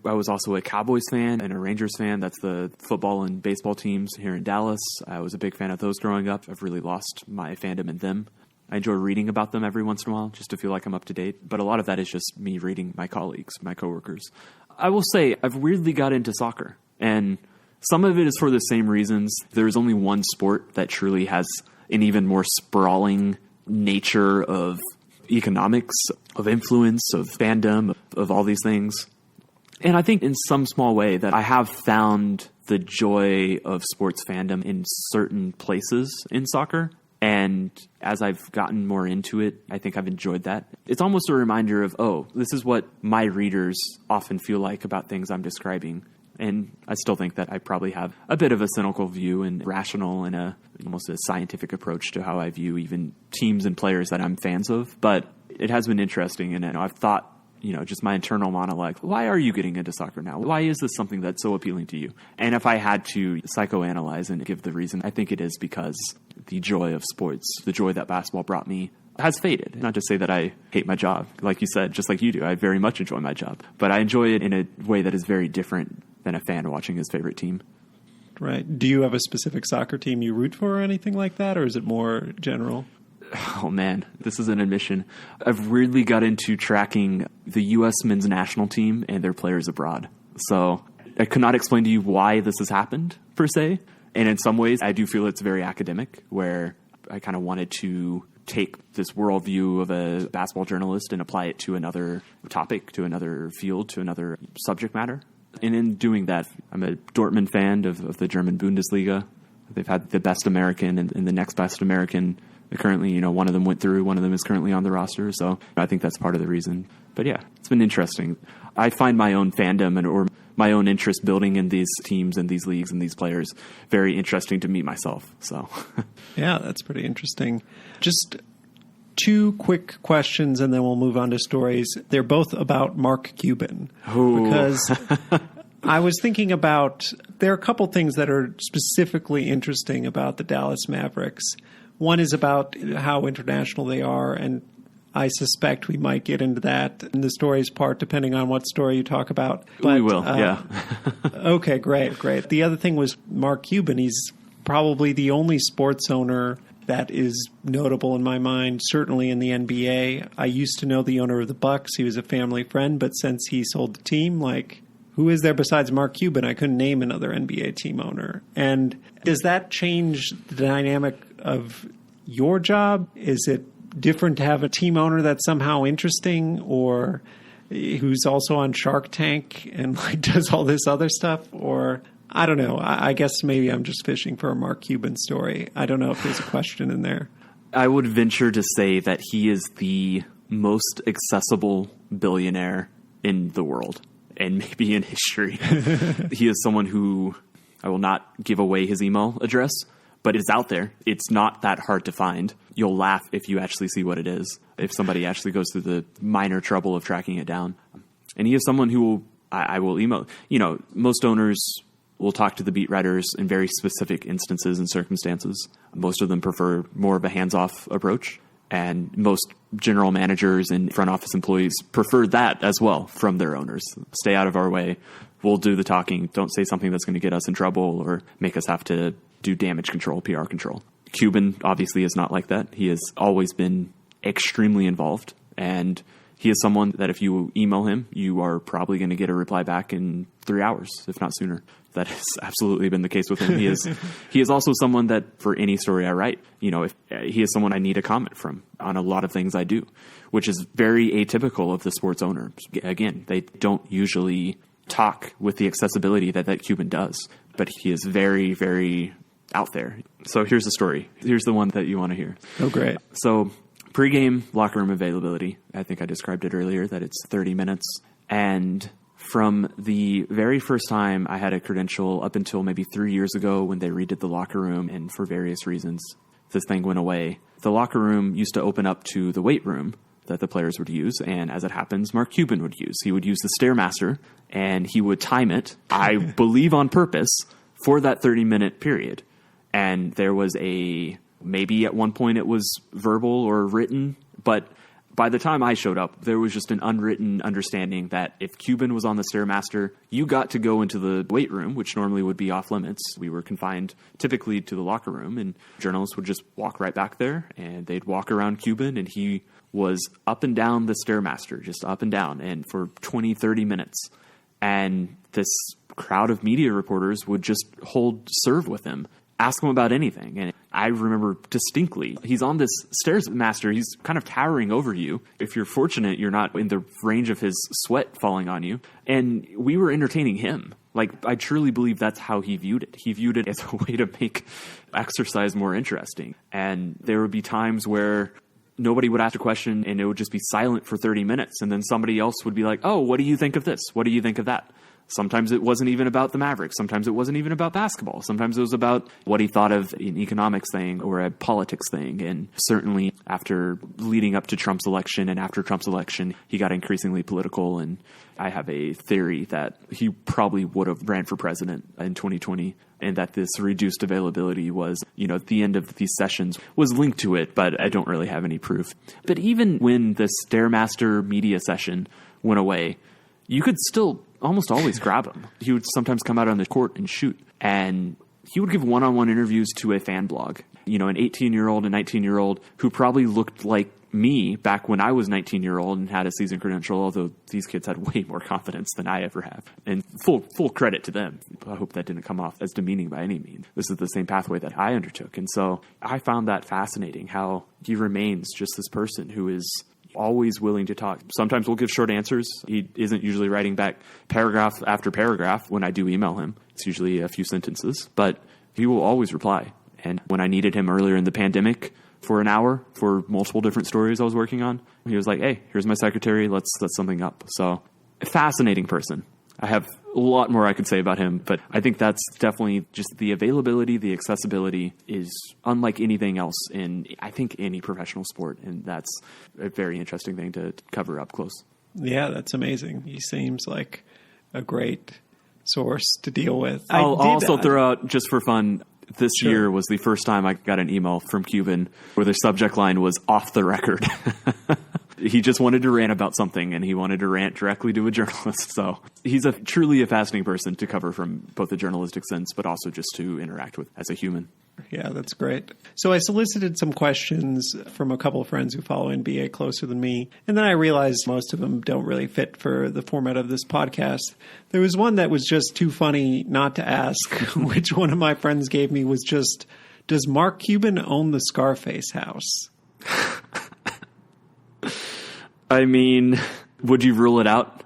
I was also a Cowboys fan and a Rangers fan. That's the football and baseball teams here in Dallas. I was a big fan of those growing up. I've really lost my fandom in them. I enjoy reading about them every once in a while just to feel like I'm up to date. But a lot of that is just me reading my colleagues, my coworkers. I will say I've weirdly got into soccer. And some of it is for the same reasons. There is only one sport that truly has an even more sprawling nature of economics, of influence, of fandom, of all these things. And I think in some small way that I have found the joy of sports fandom in certain places in soccer. And as I've gotten more into it, I think I've enjoyed that. It's almost a reminder of, this is what my readers often feel like about things I'm describing. And I still think that I probably have a bit of a cynical view and rational and almost a scientific approach to how I view even teams and players that I'm fans of. But it has been interesting, and I've thought, just my internal monologue, why are you getting into soccer now? Why is this something that's so appealing to you? And if I had to psychoanalyze and give the reason, I think it is because the joy of sports, the joy that basketball brought me, has faded. Not to say that I hate my job. Like you said, just like you do, I very much enjoy my job. But I enjoy it in a way that is very different than a fan watching his favorite team. Right. Do you have a specific soccer team you root for or anything like that? Or is it more general? Oh, man, this is an admission. I've weirdly got into tracking the U.S. men's national team and their players abroad. So I could not explain to you why this has happened, per se. And in some ways, I do feel it's very academic, where I kind of wanted to take this worldview of a basketball journalist and apply it to another topic, to another field, to another subject matter. And in doing that, I'm a Dortmund fan of the German Bundesliga. They've had the best American and the next best American. Currently, one of them went through, one of them is currently on the roster. So I think that's part of the reason. But yeah, it's been interesting. I find my own fandom or my own interest building in these teams and these leagues and these players very interesting to me myself. So yeah, that's pretty interesting. Just two quick questions and then we'll move on to stories. They're both about Mark Cuban. Ooh. Because I was thinking about, there are a couple things that are specifically interesting about the Dallas Mavericks. One is about how international they are, and I suspect we might get into that in the stories part, depending on what story you talk about. But, we will, yeah. Okay, great. The other thing was Mark Cuban. He's probably the only sports owner that is notable in my mind, certainly in the NBA. I used to know the owner of the Bucks. He was a family friend, but since he sold the team, who is there besides Mark Cuban? I couldn't name another NBA team owner. And does that change the dynamic of your job? Is it different to have a team owner that's somehow interesting or who's also on Shark Tank and does all this other stuff? Or I don't know. I guess maybe I'm just fishing for a Mark Cuban story. I don't know if there's a question in there. I would venture to say that he is the most accessible billionaire in the world and maybe in history. He is someone who, I will not give away his email address, but it's out there. It's not that hard to find. You'll laugh if you actually see what it is, if somebody actually goes through the minor trouble of tracking it down. And he is someone who I will email. You know, most owners will talk to the beat writers in very specific instances and circumstances. Most of them prefer more of a hands-off approach. And most general managers and front office employees prefer that as well from their owners. Stay out of our way. We'll do the talking. Don't say something that's going to get us in trouble or make us have to do damage control, PR control. Cuban obviously is not like that. He has always been extremely involved. And he is someone that if you email him, you are probably going to get a reply back in 3 hours, if not sooner. That has absolutely been the case with him. He is also someone that for any story I write, you know, if he is someone I need a comment from on a lot of things I do, which is very atypical of the sports owner. Again, they don't usually talk with the accessibility that Cuban does, but he is very, very out there. So here's the story. Here's the one that you want to hear. Oh, great. So pre-game locker room availability. I think I described it earlier that it's 30 minutes. And from the very first time I had a credential up until maybe 3 years ago when they redid the locker room, and for various reasons, this thing went away. The locker room used to open up to the weight room that the players would use. And as it happens, Mark Cuban would use. He would use the Stairmaster and he would time it, I believe on purpose, for that 30-minute period. And there was maybe at one point it was verbal or written, but by the time I showed up, there was just an unwritten understanding that if Cuban was on the Stairmaster, you got to go into the weight room, which normally would be off limits. We were confined typically to the locker room, and journalists would just walk right back there, and they'd walk around Cuban, and he was up and down the Stairmaster, just up and down, and for 20, 30 minutes. And this crowd of media reporters would just serve with him, ask him about anything. And I remember distinctly, he's on this Stairmaster. He's kind of towering over you. If you're fortunate, you're not in the range of his sweat falling on you. And we were entertaining him. Like, I truly believe that's how he viewed it. He viewed it as a way to make exercise more interesting. And there would be times where nobody would ask a question and it would just be silent for 30 minutes. And then somebody else would be like, oh, what do you think of this? What do you think of that? Sometimes it wasn't even about the Mavericks. Sometimes it wasn't even about basketball. Sometimes it was about what he thought of an economics thing or a politics thing. And certainly after leading up to Trump's election and after Trump's election, he got increasingly political. And I have a theory that he probably would have ran for president in 2020 and that this reduced availability was, at the end of these sessions was linked to it, but I don't really have any proof. But even when the Stairmaster media session went away, you could still almost always grab him. He would sometimes come out on the court and shoot. And he would give one-on-one interviews to a fan blog. An 18-year-old, a 19-year-old who probably looked like me back when I was 19-year-old and had a season credential, although these kids had way more confidence than I ever have. And full credit to them. I hope that didn't come off as demeaning by any means. This is the same pathway that I undertook. And so I found that fascinating, how he remains just this person who is always willing to talk. Sometimes we'll give short answers. He isn't usually writing back paragraph after paragraph when I do email him. It's usually a few sentences, but he will always reply. And when I needed him earlier in the pandemic for an hour for multiple different stories I was working on, he was like, hey, here's my secretary. Let's set something up. So a fascinating person. I have a lot more I could say about him, but I think that's definitely just the availability, the accessibility is unlike anything else in, I think, any professional sport. And that's a very interesting thing to cover up close. Yeah, that's amazing. He seems like a great source to deal with. I'll also throw out, just for fun, this year was the first time I got an email from Cuban where the subject line was off the record. He just wanted to rant about something, and he wanted to rant directly to a journalist. So he's truly a fascinating person to cover from both a journalistic sense, but also just to interact with as a human. Yeah, that's great. So I solicited some questions from a couple of friends who follow NBA closer than me, and then I realized most of them don't really fit for the format of this podcast. There was one that was just too funny not to ask, which one of my friends gave me was just, does Mark Cuban own the Scarface house? I mean, would you rule it out?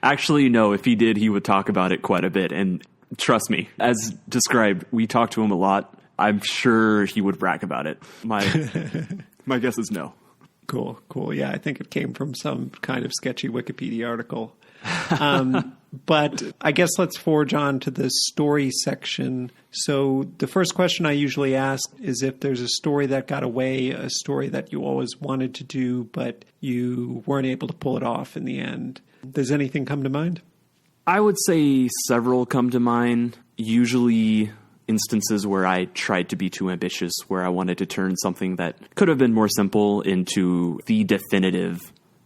Actually, no. If he did, he would talk about it quite a bit. And Trust me. As described, we talked to him a lot. I'm sure he would brag about it. My guess is no. Cool. Yeah, I think it came from some kind of sketchy Wikipedia article. But I guess let's forge on to the story section. So the first question I usually ask is if there's a story that got away, a story that you always wanted to do, but you weren't able to pull it off in the end. Does anything come to mind? I would say several come to mind. Usually instances where I tried to be too ambitious, where I wanted to turn something that could have been more simple into the definitive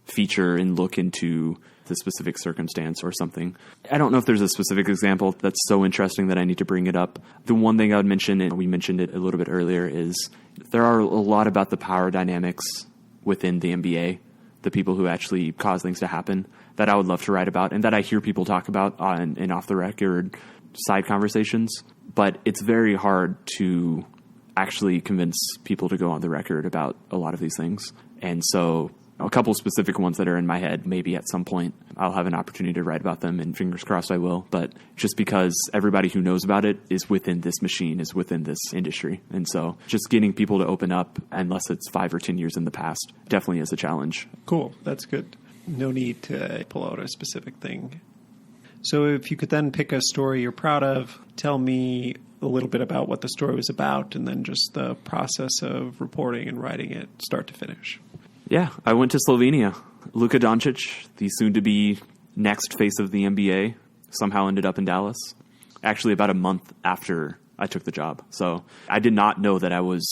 feature and look into the specific circumstance or something. I don't know if there's a specific example that's so interesting that I need to bring it up. The one thing I would mention, and we mentioned it a little bit earlier, is there are a lot about the power dynamics within the NBA, the people who actually cause things to happen, that I would love to write about and that I hear people talk about in off the record side conversations. But it's very hard to actually convince people to go on the record about a lot of these things. And so a couple specific ones that are in my head, maybe at some point I'll have an opportunity to write about them, and fingers crossed I will. But just because everybody who knows about it is within this machine, is within this industry. And so just getting people to open up, unless it's 5 or 10 years in the past, definitely is a challenge. Cool. That's good. No need to pull out a specific thing. So if you could then pick a story you're proud of, tell me a little bit about what the story was about, and then just the process of reporting and writing it start to finish. Yeah, I went to Slovenia. Luka Dončić, the soon-to-be next face of the NBA, somehow ended up in Dallas. Actually, about a month after I took the job. So I did not know that I was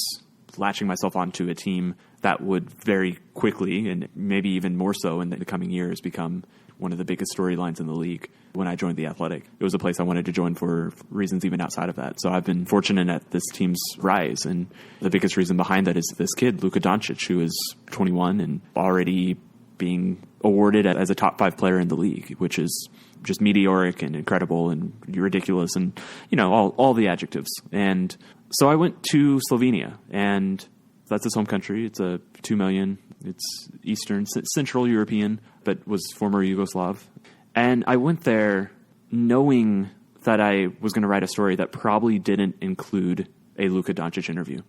latching myself onto a team that would very quickly, and maybe even more so in the coming years, become one of the biggest storylines in the league. When I joined The Athletic, it was a place I wanted to join for reasons even outside of that. So I've been fortunate at this team's rise. And the biggest reason behind that is this kid, Luka Dončić, who is 21 and already being awarded as a top 5 player in the league, which is just meteoric and incredible and ridiculous and, all the adjectives. And so I went to Slovenia, and that's his home country. It's a 2 million. It's Eastern, Central European, but was former Yugoslav. And I went there knowing that I was going to write a story that probably didn't include a Luka Dončić interview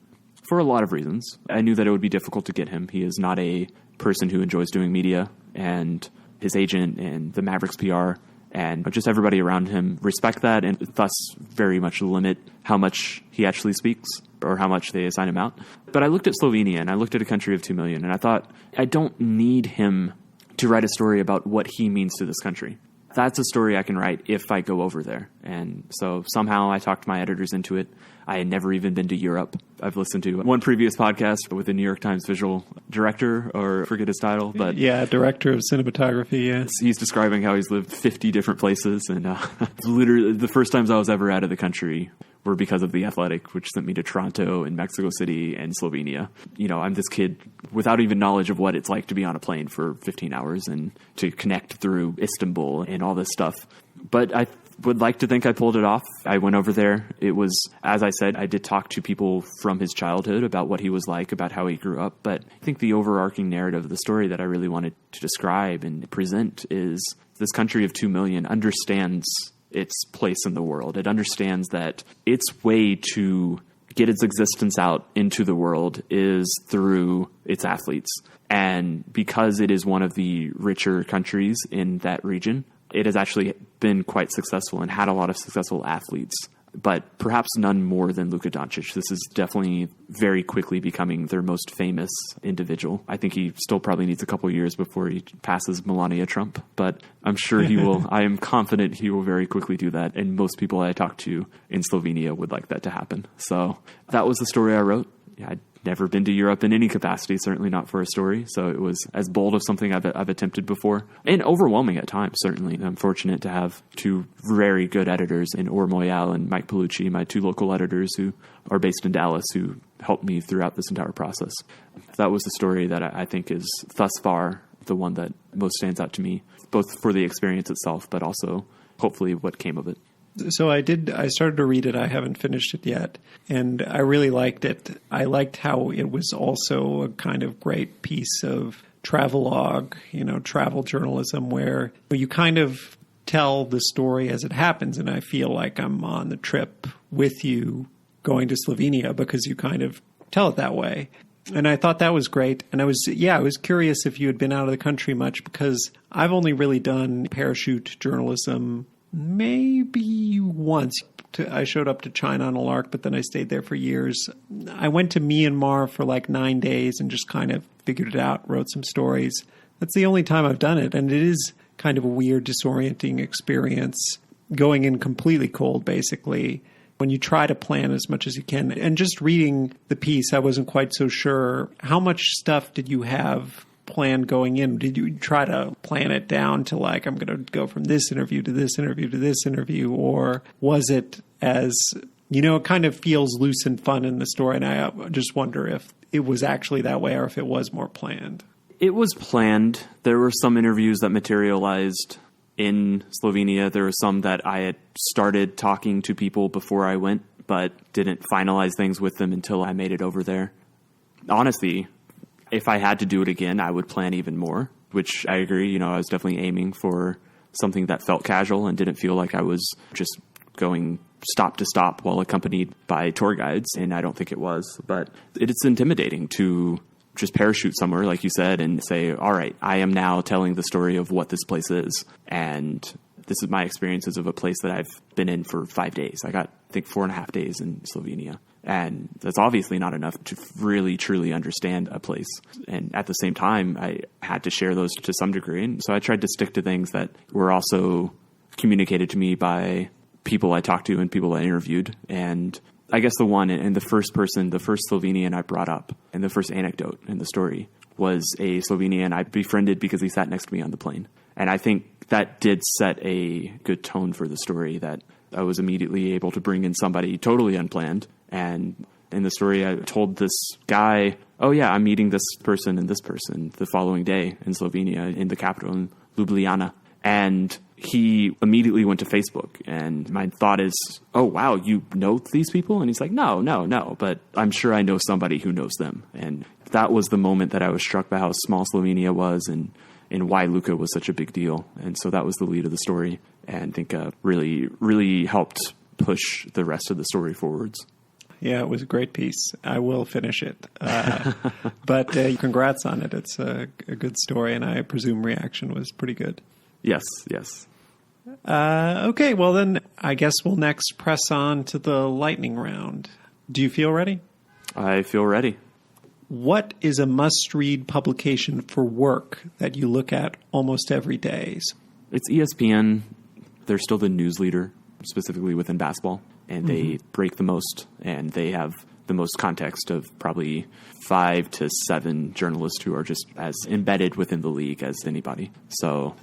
for a lot of reasons. I knew that it would be difficult to get him. He is not a person who enjoys doing media, and his agent and the Mavericks PR and just everybody around him respect that, and thus very much limit how much he actually speaks or how much they assign him out. But I looked at Slovenia, and I looked at a country of 2 million, and I thought, I don't need him to write a story about what he means to this country. That's a story I can write if I go over there. And so somehow I talked my editors into it. I had never even been to Europe. I've listened to one previous podcast with the New York Times visual director, or I forget his title, but yeah, director of cinematography. Yeah, he's describing how he's lived 50 different places, and literally the first times I was ever out of the country were because of The Athletic, which sent me to Toronto and Mexico City and Slovenia. I'm this kid without even knowledge of what it's like to be on a plane for 15 hours and to connect through Istanbul and all this stuff. But I would like to think I pulled it off. I went over there. It was, as I said, I did talk to people from his childhood about what he was like, about how he grew up. But I think the overarching narrative of the story that I really wanted to describe and present is this country of 2 million understands its place in the world. It understands that its way to get its existence out into the world is through its athletes. And because it is one of the richer countries in that region, it has actually been quite successful and had a lot of successful athletes, but perhaps none more than Luka Dončić. This is definitely very quickly becoming their most famous individual. I think he still probably needs a couple of years before he passes Melania Trump, but I'm sure he will. I am confident he will very quickly do that. And most people I talked to in Slovenia would like that to happen. So that was the story I wrote. I'd never been to Europe in any capacity, certainly not for a story. So it was as bold of something I've attempted before, and overwhelming at times, certainly. I'm fortunate to have 2 very good editors in Or Moyal and Mike Palucci, my 2 local editors who are based in Dallas, who helped me throughout this entire process. That was the story that I think is thus far the one that most stands out to me, both for the experience itself, but also hopefully what came of it. So I started to read it. I haven't finished it yet. And I really liked it. I liked how it was also a kind of great piece of travelogue, travel journalism, where you kind of tell the story as it happens. And I feel like I'm on the trip with you going to Slovenia because you kind of tell it that way. And I thought that was great. And I was curious if you had been out of the country much, because I've only really done parachute journalism maybe once. I showed up to China on a lark, but then I stayed there for years. I went to Myanmar for like 9 days and just kind of figured it out, wrote some stories. That's the only time I've done it. And it is kind of a weird, disorienting experience going in completely cold, basically, when you try to plan as much as you can. And just reading the piece, I wasn't quite so sure. How much stuff did you have planned going in? Did you try to plan it down to like, I'm going to go from this interview to this interview to this interview? Or was it as, it kind of feels loose and fun in the story. And I just wonder if it was actually that way or if it was more planned. It was planned. There were some interviews that materialized in Slovenia. There were some that I had started talking to people before I went, but didn't finalize things with them until I made it over there. Honestly, if I had to do it again, I would plan even more, which I agree. I was definitely aiming for something that felt casual and didn't feel like I was just going stop to stop while accompanied by tour guides. And I don't think it was, but it's intimidating to just parachute somewhere, like you said, and say, all right, I am now telling the story of what this place is. And this is my experiences of a place that I've been in for 5 days. I got, I think, 4.5 days in Slovenia. And that's obviously not enough to really, truly understand a place. And at the same time, I had to share those to some degree. And so I tried to stick to things that were also communicated to me by people I talked to and people I interviewed. And I guess the one and the first Slovenian I brought up and the first anecdote in the story was a Slovenian I befriended because he sat next to me on the plane. And I think that did set a good tone for the story, that I was immediately able to bring in somebody totally unplanned. And in the story, I told this guy, oh yeah, I'm meeting this person and this person the following day in Slovenia, in the capital, in Ljubljana. And he immediately went to Facebook. And my thought is, oh, wow, you know these people? And he's like, no, but I'm sure I know somebody who knows them. And that was the moment that I was struck by how small Slovenia was and why Luka was such a big deal. And so that was the lead of the story. And I think really, really helped push the rest of the story forwards. Yeah, it was a great piece. I will finish it. But congrats on it. It's a good story, and I presume reaction was pretty good. Yes. Okay, well then I guess we'll next press on to the lightning round. Do you feel ready? I feel ready. What is a must-read publication for work that you look at almost every day? It's ESPN. They're still the news leader, specifically within basketball, and they break the most, and they have the most context of probably 5 to 7 journalists who are just as embedded within the league as anybody. So,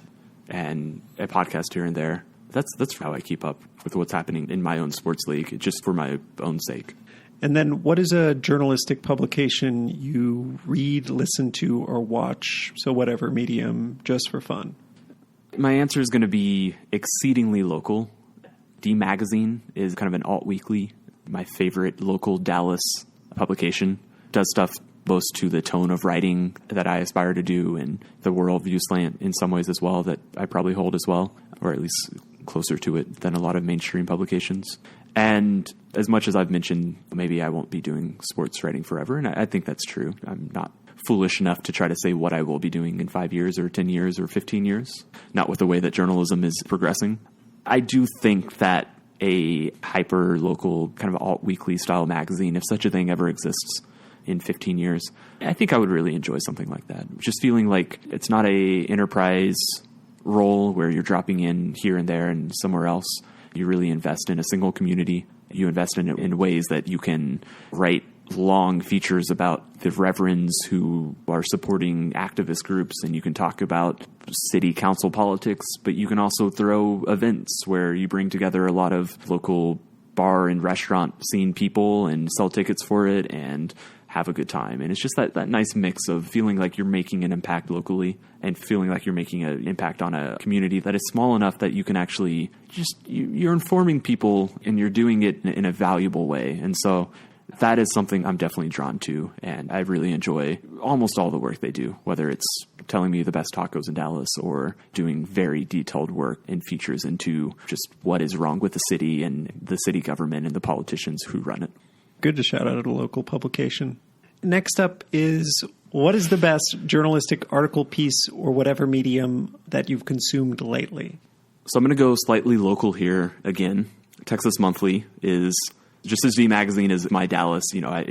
and a podcast here and there. That's how I keep up with what's happening in my own sports league, just for my own sake. And then what is a journalistic publication you read, listen to, or watch, so whatever medium, just for fun? My answer is going to be exceedingly local. D Magazine is kind of an alt weekly. My favorite local Dallas publication. Does stuff close to the tone of writing that I aspire to do, and the worldview slant in some ways as well that I probably hold as well, or at least closer to it than a lot of mainstream publications. And as much as I've mentioned, maybe I won't be doing sports writing forever, and I think that's true. I'm not foolish enough to try to say what I will be doing in 5 years or 10 years or 15 years, not with the way that journalism is progressing. I do think that a hyper-local kind of alt-weekly style magazine, if such a thing ever exists in 15 years, I think I would really enjoy something like that. Just feeling like it's not a enterprise role where you're dropping in here and there and somewhere else. You really invest in a single community. You invest in it in ways that you can write long features about the reverends who are supporting activist groups, and you can talk about city council politics, but you can also throw events where you bring together a lot of local bar and restaurant scene people and sell tickets for it and have a good time. And it's just that nice mix of feeling like you're making an impact locally and feeling like you're making an impact on a community that is small enough that you can actually you're informing people and you're doing it in a valuable way. And so that is something I'm definitely drawn to, and I really enjoy almost all the work they do, whether it's telling me the best tacos in Dallas or doing very detailed work and features into just what is wrong with the city and the city government and the politicians who run it. Good to shout out a local publication. Next up is, what is the best journalistic article, piece, or whatever medium that you've consumed lately? So I'm going to go slightly local here again. Texas Monthly is just as V Magazine is my Dallas.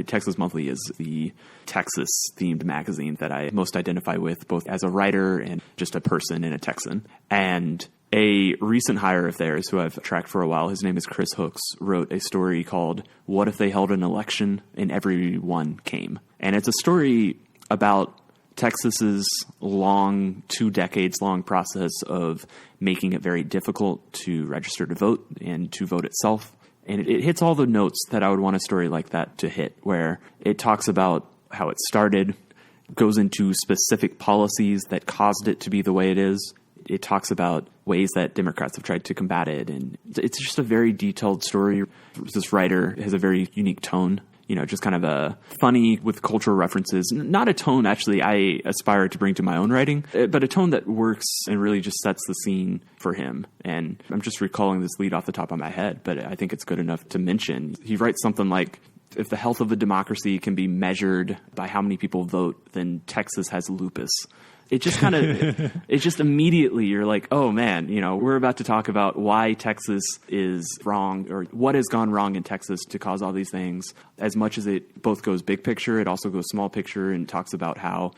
Texas Monthly is the Texas-themed magazine that I most identify with, both as a writer and just a person and a Texan. And a recent hire of theirs who I've tracked for a while, his name is Chris Hooks, wrote a story called What If They Held an Election and Everyone Came? And it's a story about Texas's long, 2 decades long process of making it very difficult to register to vote and to vote itself. And it hits all the notes that I would want a story like that to hit, where it talks about how it started, goes into specific policies that caused it to be the way it is. It talks about ways that Democrats have tried to combat it. And it's just a very detailed story. This writer has a very unique tone, just kind of a funny with cultural references. Not a tone, actually, I aspire to bring to my own writing, but a tone that works and really just sets the scene for him. And I'm just recalling this lead off the top of my head, but I think it's good enough to mention. He writes something like, if the health of a democracy can be measured by how many people vote, then Texas has lupus. It just kind of, it just immediately you're like, oh man, we're about to talk about why Texas is wrong or what has gone wrong in Texas to cause all these things. As much as it both goes big picture, it also goes small picture and talks about how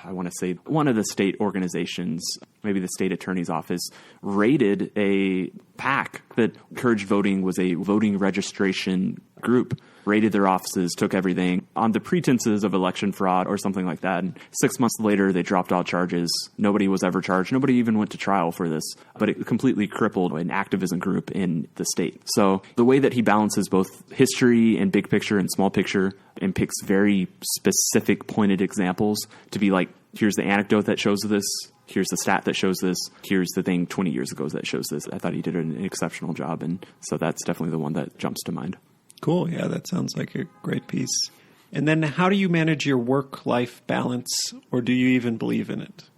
one of the state organizations, maybe the state attorney's office, raided a PAC that encouraged voting, was a voting registration group, raided their offices, took everything on the pretenses of election fraud or something like that. And 6 months later, they dropped all charges. Nobody was ever charged. Nobody even went to trial for this, but it completely crippled an activism group in the state. So the way that he balances both history and big picture and small picture and picks very specific pointed examples to be like, here's the anecdote that shows this. Here's the stat that shows this. Here's the thing 20 years ago that shows this. I thought he did an exceptional job. And so that's definitely the one that jumps to mind. Cool. Yeah, that sounds like a great piece. And then how do you manage your work-life balance, or do you even believe in it?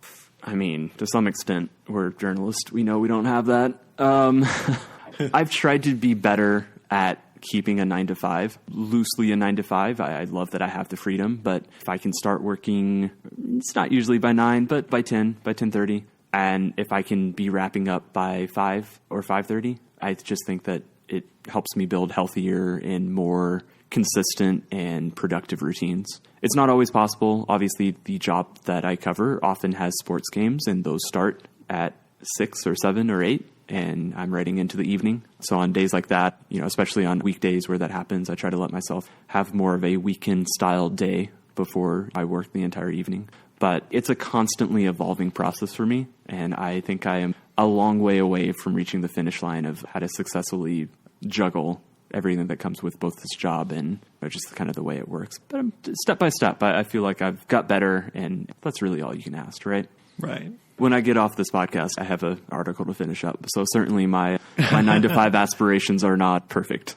I mean, to some extent, we're journalists. We know we don't have that. I've tried to be better at keeping a 9-to-5, loosely a 9-to-5. I love that I have the freedom, but if I can start working, it's not usually by 9, but by 10, by 10:30. And if I can be wrapping up by 5 or 5:30, I just think that it helps me build healthier and more consistent and productive routines. It's not always possible. Obviously, the job that I cover often has sports games, and those start at 6 or 7 or 8, and I'm writing into the evening. So on days like that, especially on weekdays where that happens, I try to let myself have more of a weekend-style day before I work the entire evening. But it's a constantly evolving process for me, and I think I am a long way away from reaching the finish line of how to successfully juggle everything that comes with both this job and just kind of the way it works. But step by step, I feel like I've got better, and that's really all you can ask, right? Right. When I get off this podcast, I have an article to finish up. So certainly my 9-to-5 aspirations are not perfect.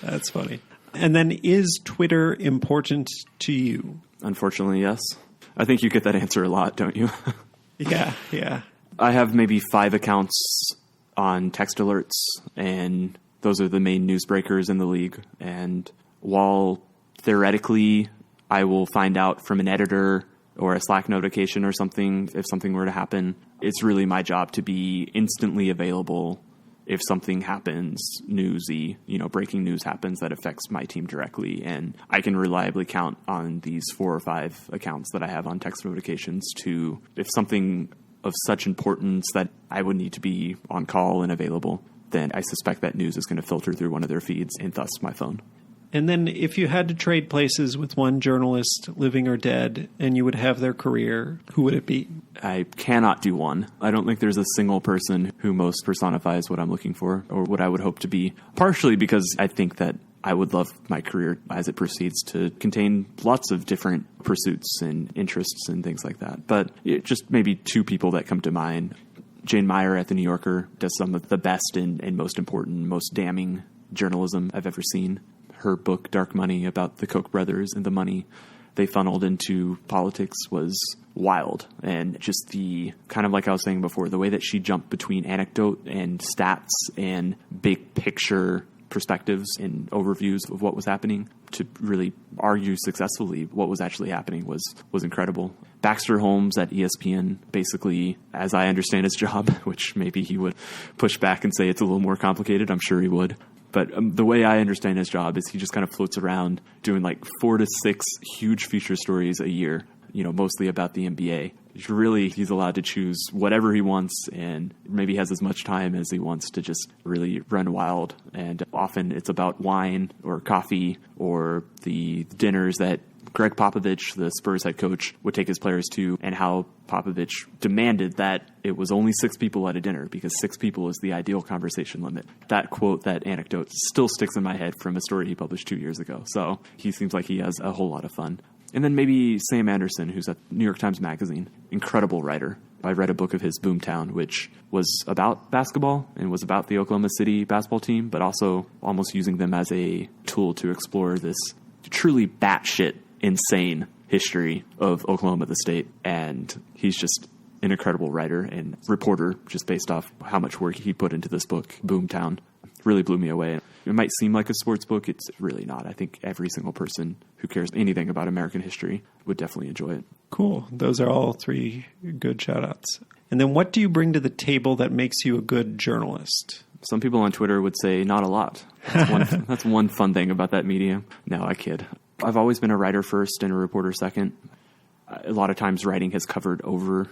That's funny. And then is Twitter important to you? Unfortunately, yes. I think you get that answer a lot, don't you? Yeah. I have maybe 5 accounts on text alerts, and those are the main newsbreakers in the league. And while theoretically I will find out from an editor or a Slack notification or something if something were to happen, it's really my job to be instantly available if something happens, newsy, breaking news happens that affects my team directly. And I can reliably count on these 4 or 5 accounts that I have on text notifications to, if something of such importance that I would need to be on call and available, then I suspect that news is going to filter through one of their feeds and thus my phone. And then if you had to trade places with one journalist, living or dead, and you would have their career, who would it be? I cannot do one. I don't think there's a single person who most personifies what I'm looking for or what I would hope to be, partially because I think that I would love my career as it proceeds to contain lots of different pursuits and interests and things like that. But just maybe 2 people that come to mind. Jane Meyer at The New Yorker does some of the best and most important, most damning journalism I've ever seen. Her book, Dark Money, about the Koch brothers and the money they funneled into politics was wild. And just the kind of like I was saying before, the way that she jumped between anecdote and stats and big picture perspectives and overviews of what was happening to really argue successfully what was actually happening was incredible. Baxter Holmes at ESPN, basically, as I understand his job, which maybe he would push back and say it's a little more complicated. I'm sure he would. But the way I understand his job is he just kind of floats around doing like 4 to 6 huge feature stories a year, mostly about the NBA. He's allowed to choose whatever he wants and maybe has as much time as he wants to just really run wild. And often it's about wine or coffee or the dinners that Greg Popovich, the Spurs head coach, would take his players to, and how Popovich demanded that it was only 6 people at a dinner because 6 people is the ideal conversation limit. That quote, that anecdote still sticks in my head from a story he published 2 years ago. So he seems like he has a whole lot of fun. And then maybe Sam Anderson, who's at New York Times Magazine, incredible writer. I read a book of his, Boomtown, which was about basketball and was about the Oklahoma City basketball team, but also almost using them as a tool to explore this truly batshit insane history of Oklahoma, the state. And he's just an incredible writer and reporter just based off how much work he put into this book, Boomtown. Really blew me away. It might seem like a sports book. It's really not. I think every single person who cares anything about American history would definitely enjoy it. Cool. Those are all 3 good shout outs. And then what do you bring to the table that makes you a good journalist? Some people on Twitter would say not a lot. That's one fun thing about that medium. No, I kid. I've always been a writer first and a reporter second. A lot of times writing has covered over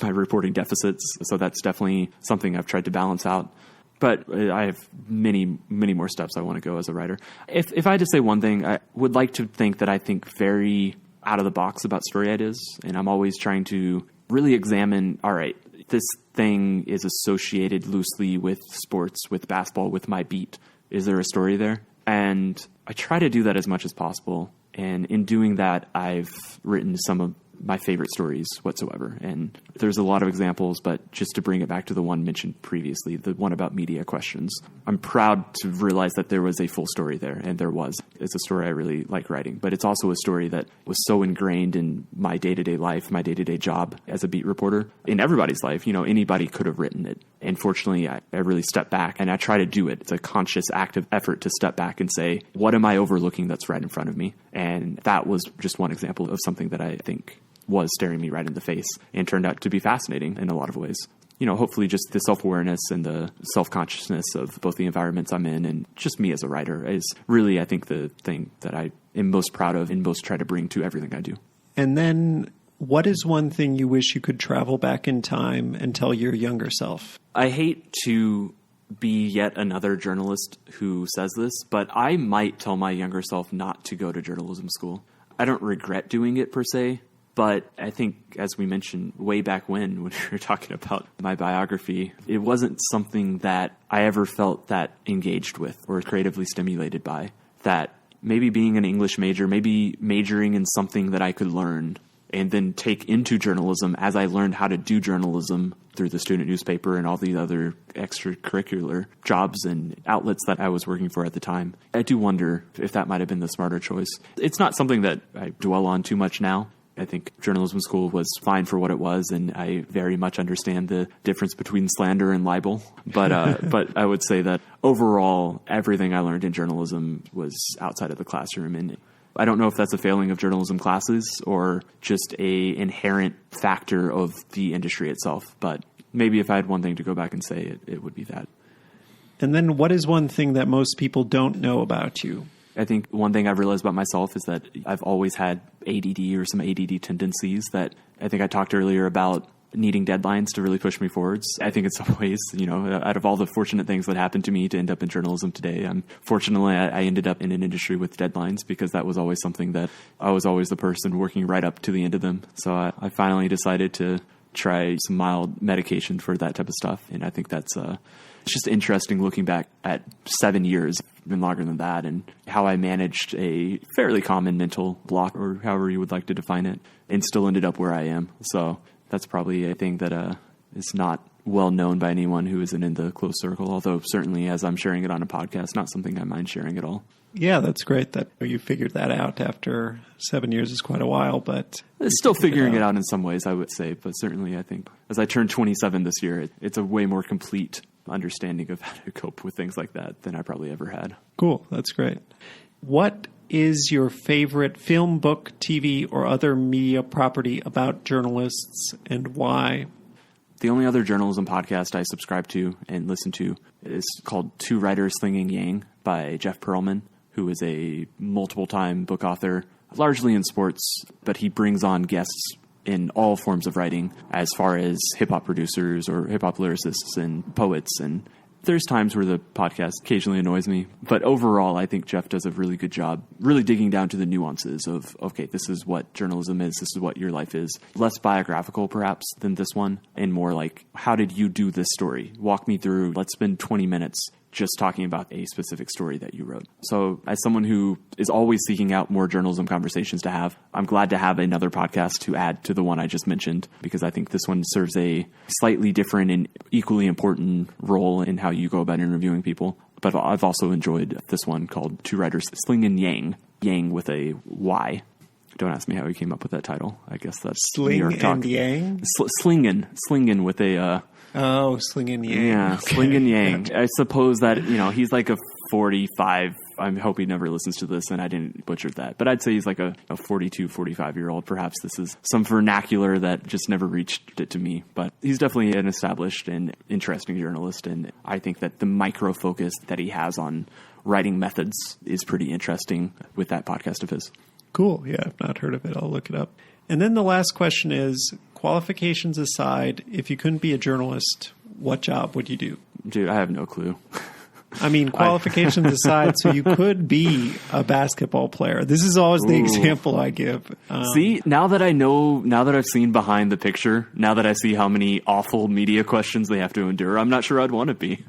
my reporting deficits, so that's definitely something I've tried to balance out. But I have many, many more steps I want to go as a writer. If I had to say one thing, I would like to think that I think very out of the box about story ideas, and I'm always trying to really examine, all right, this thing is associated loosely with sports, with basketball, with my beat. Is there a story there? And I try to do that as much as possible. And in doing that, I've written some of my favorite stories whatsoever. And there's a lot of examples, but just to bring it back to the one mentioned previously, the one about media questions, I'm proud to realize that there was a full story there, and there was. It's a story I really like writing, but it's also a story that was so ingrained in my day-to-day life, my day-to-day job as a beat reporter, in everybody's life. Anybody could have written it. And fortunately, I really stepped back, and I try to do it. It's a conscious, active effort to step back and say, what am I overlooking that's right in front of me? And that was just one example of something that I think was staring me right in the face and turned out to be fascinating in a lot of ways. Hopefully just the self-awareness and the self-consciousness of both the environments I'm in and just me as a writer is really, I think, the thing that I am most proud of and most try to bring to everything I do. And then what is one thing you wish you could travel back in time and tell your younger self? I hate to be yet another journalist who says this, but I might tell my younger self not to go to journalism school. I don't regret doing it per se. But I think, as we mentioned way back when we were talking about my biography, it wasn't something that I ever felt that engaged with or creatively stimulated by. That maybe being an English major, maybe majoring in something that I could learn and then take into journalism as I learned how to do journalism through the student newspaper and all the other extracurricular jobs and outlets that I was working for at the time. I do wonder if that might have been the smarter choice. It's not something that I dwell on too much now. I think journalism school was fine for what it was, and I very much understand the difference between slander and libel. But but I would say that overall, everything I learned in journalism was outside of the classroom. And I don't know if that's a failing of journalism classes or just a inherent factor of the industry itself. But maybe if I had one thing to go back and say, it would be that. And then what is one thing that most people don't know about you? I think one thing I've realized about myself is that I've always had ADD or some ADD tendencies that I think I talked earlier about needing deadlines to really push me forwards. I think in some ways, out of all the fortunate things that happened to me to end up in journalism today, fortunately I ended up in an industry with deadlines because that was always something that I was always the person working right up to the end of them. So I finally decided to try some mild medication for that type of stuff. And I think that's it's just interesting looking back at 7 years, been longer than that, and how I managed a fairly common mental block, or however you would like to define it, and still ended up where I am. So that's probably a thing that is not well known by anyone who isn't in the close circle, although certainly as I'm sharing it on a podcast, not something I mind sharing at all. Yeah, that's great that you figured that out after 7 years is quite a while, but... It's still figuring it out in some ways, I would say, but certainly I think as I turn 27 this year, it's a way more complete understanding of how to cope with things like that than I probably ever had. Cool, that's great. What is your favorite film, book, TV, or other media property about journalists, and why? The only other journalism podcast I subscribe to and listen to is called Two Writers Slinging Yang by Jeff Pearlman, who is a multiple-time book author, largely in sports, but he brings on guests in all forms of writing as far as hip-hop producers or hip-hop lyricists and poets. And there's times where the podcast occasionally annoys me. But overall, I think Jeff does a really good job really digging down to the nuances of, okay, this is what journalism is. This is what your life is. Less biographical, perhaps, than this one. And more like, how did you do this story? Walk me through. Let's spend 20 minutes just talking about a specific story that you wrote. So as someone who is always seeking out more journalism conversations to have, I'm glad to have another podcast to add to the one I just mentioned, because I think this one serves a slightly different and equally important role in how you go about interviewing people. But I've also enjoyed this one called Two Writers Slinging Yang, Yang with a Y. Don't ask me how he came up with that title. I guess that's Sling New York talk. And Yang? Slinging with a... Slinging Yang. Yeah, okay. Slinging Yang. Gotcha. I suppose that, he's like a 45. I hope he never listens to this and I didn't butcher that. But I'd say he's like a 42, 45-year-old. Perhaps this is some vernacular that just never reached it to me. But he's definitely an established and interesting journalist. And I think that the micro focus that he has on writing methods is pretty interesting with that podcast of his. Cool. Yeah, I've not heard of it. I'll look it up. And then the last question is, qualifications aside, if you couldn't be a journalist, what job would you do? Dude, I have no clue. I mean, qualifications aside, so you could be a basketball player. This is always the example I give. See, now that I've seen behind the picture, now that I see how many awful media questions they have to endure, I'm not sure I'd want to be.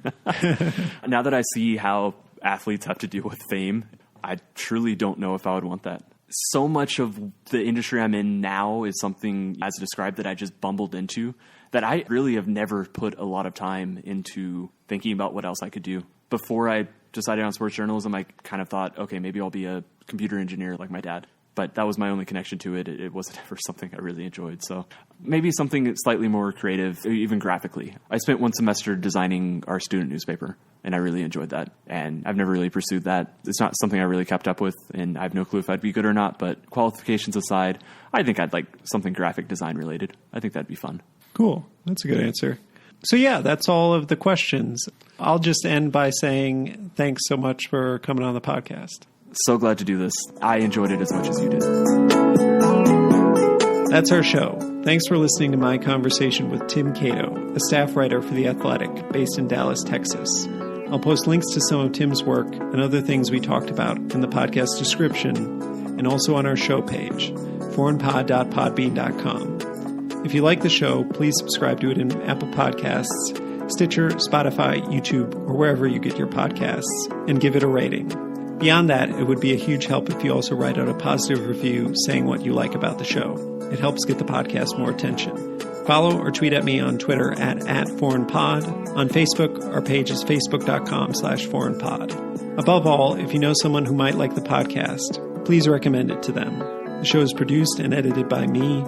Now that I see how athletes have to deal with fame, I truly don't know if I would want that. So much of the industry I'm in now is something, as described, that I just bumbled into, that I really have never put a lot of time into thinking about what else I could do. Before I decided on sports journalism, I kind of thought, okay, maybe I'll be a computer engineer like my dad. But that was my only connection to it. It wasn't ever something I really enjoyed. So maybe something slightly more creative, even graphically. I spent one semester designing our student newspaper, and I really enjoyed that. And I've never really pursued that. It's not something I really kept up with, and I have no clue if I'd be good or not. But qualifications aside, I think I'd like something graphic design related. I think that'd be fun. Cool. That's a good answer. So yeah, that's all of the questions. I'll just end by saying thanks so much for coming on the podcast. So glad to do this. I enjoyed it as much as you did. That's our show. Thanks for listening to my conversation with Tim Cato, a staff writer for The Athletic, based in Dallas, Texas. I'll post links to some of Tim's work and other things we talked about in the podcast description and also on our show page, foreignpod.podbean.com. If you like the show, please subscribe to it in Apple Podcasts, Stitcher, Spotify, YouTube, or wherever you get your podcasts, and give it a rating. Beyond that, it would be a huge help if you also write out a positive review saying what you like about the show. It helps get the podcast more attention. Follow or tweet at me on Twitter at @foreignpod. On Facebook, our page is facebook.com/foreignpod. Above all, if you know someone who might like the podcast, please recommend it to them. The show is produced and edited by me.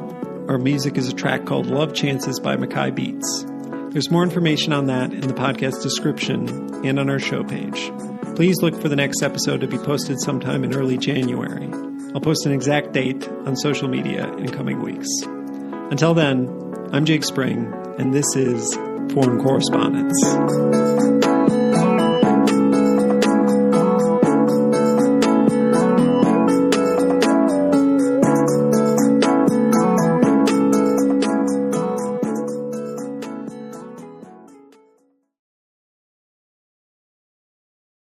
Our music is a track called Love Chances by Mackay Beats. There's more information on that in the podcast description and on our show page. Please look for the next episode to be posted sometime in early January. I'll post an exact date on social media in coming weeks. Until then, I'm Jake Spring, and this is Foreign Correspondence.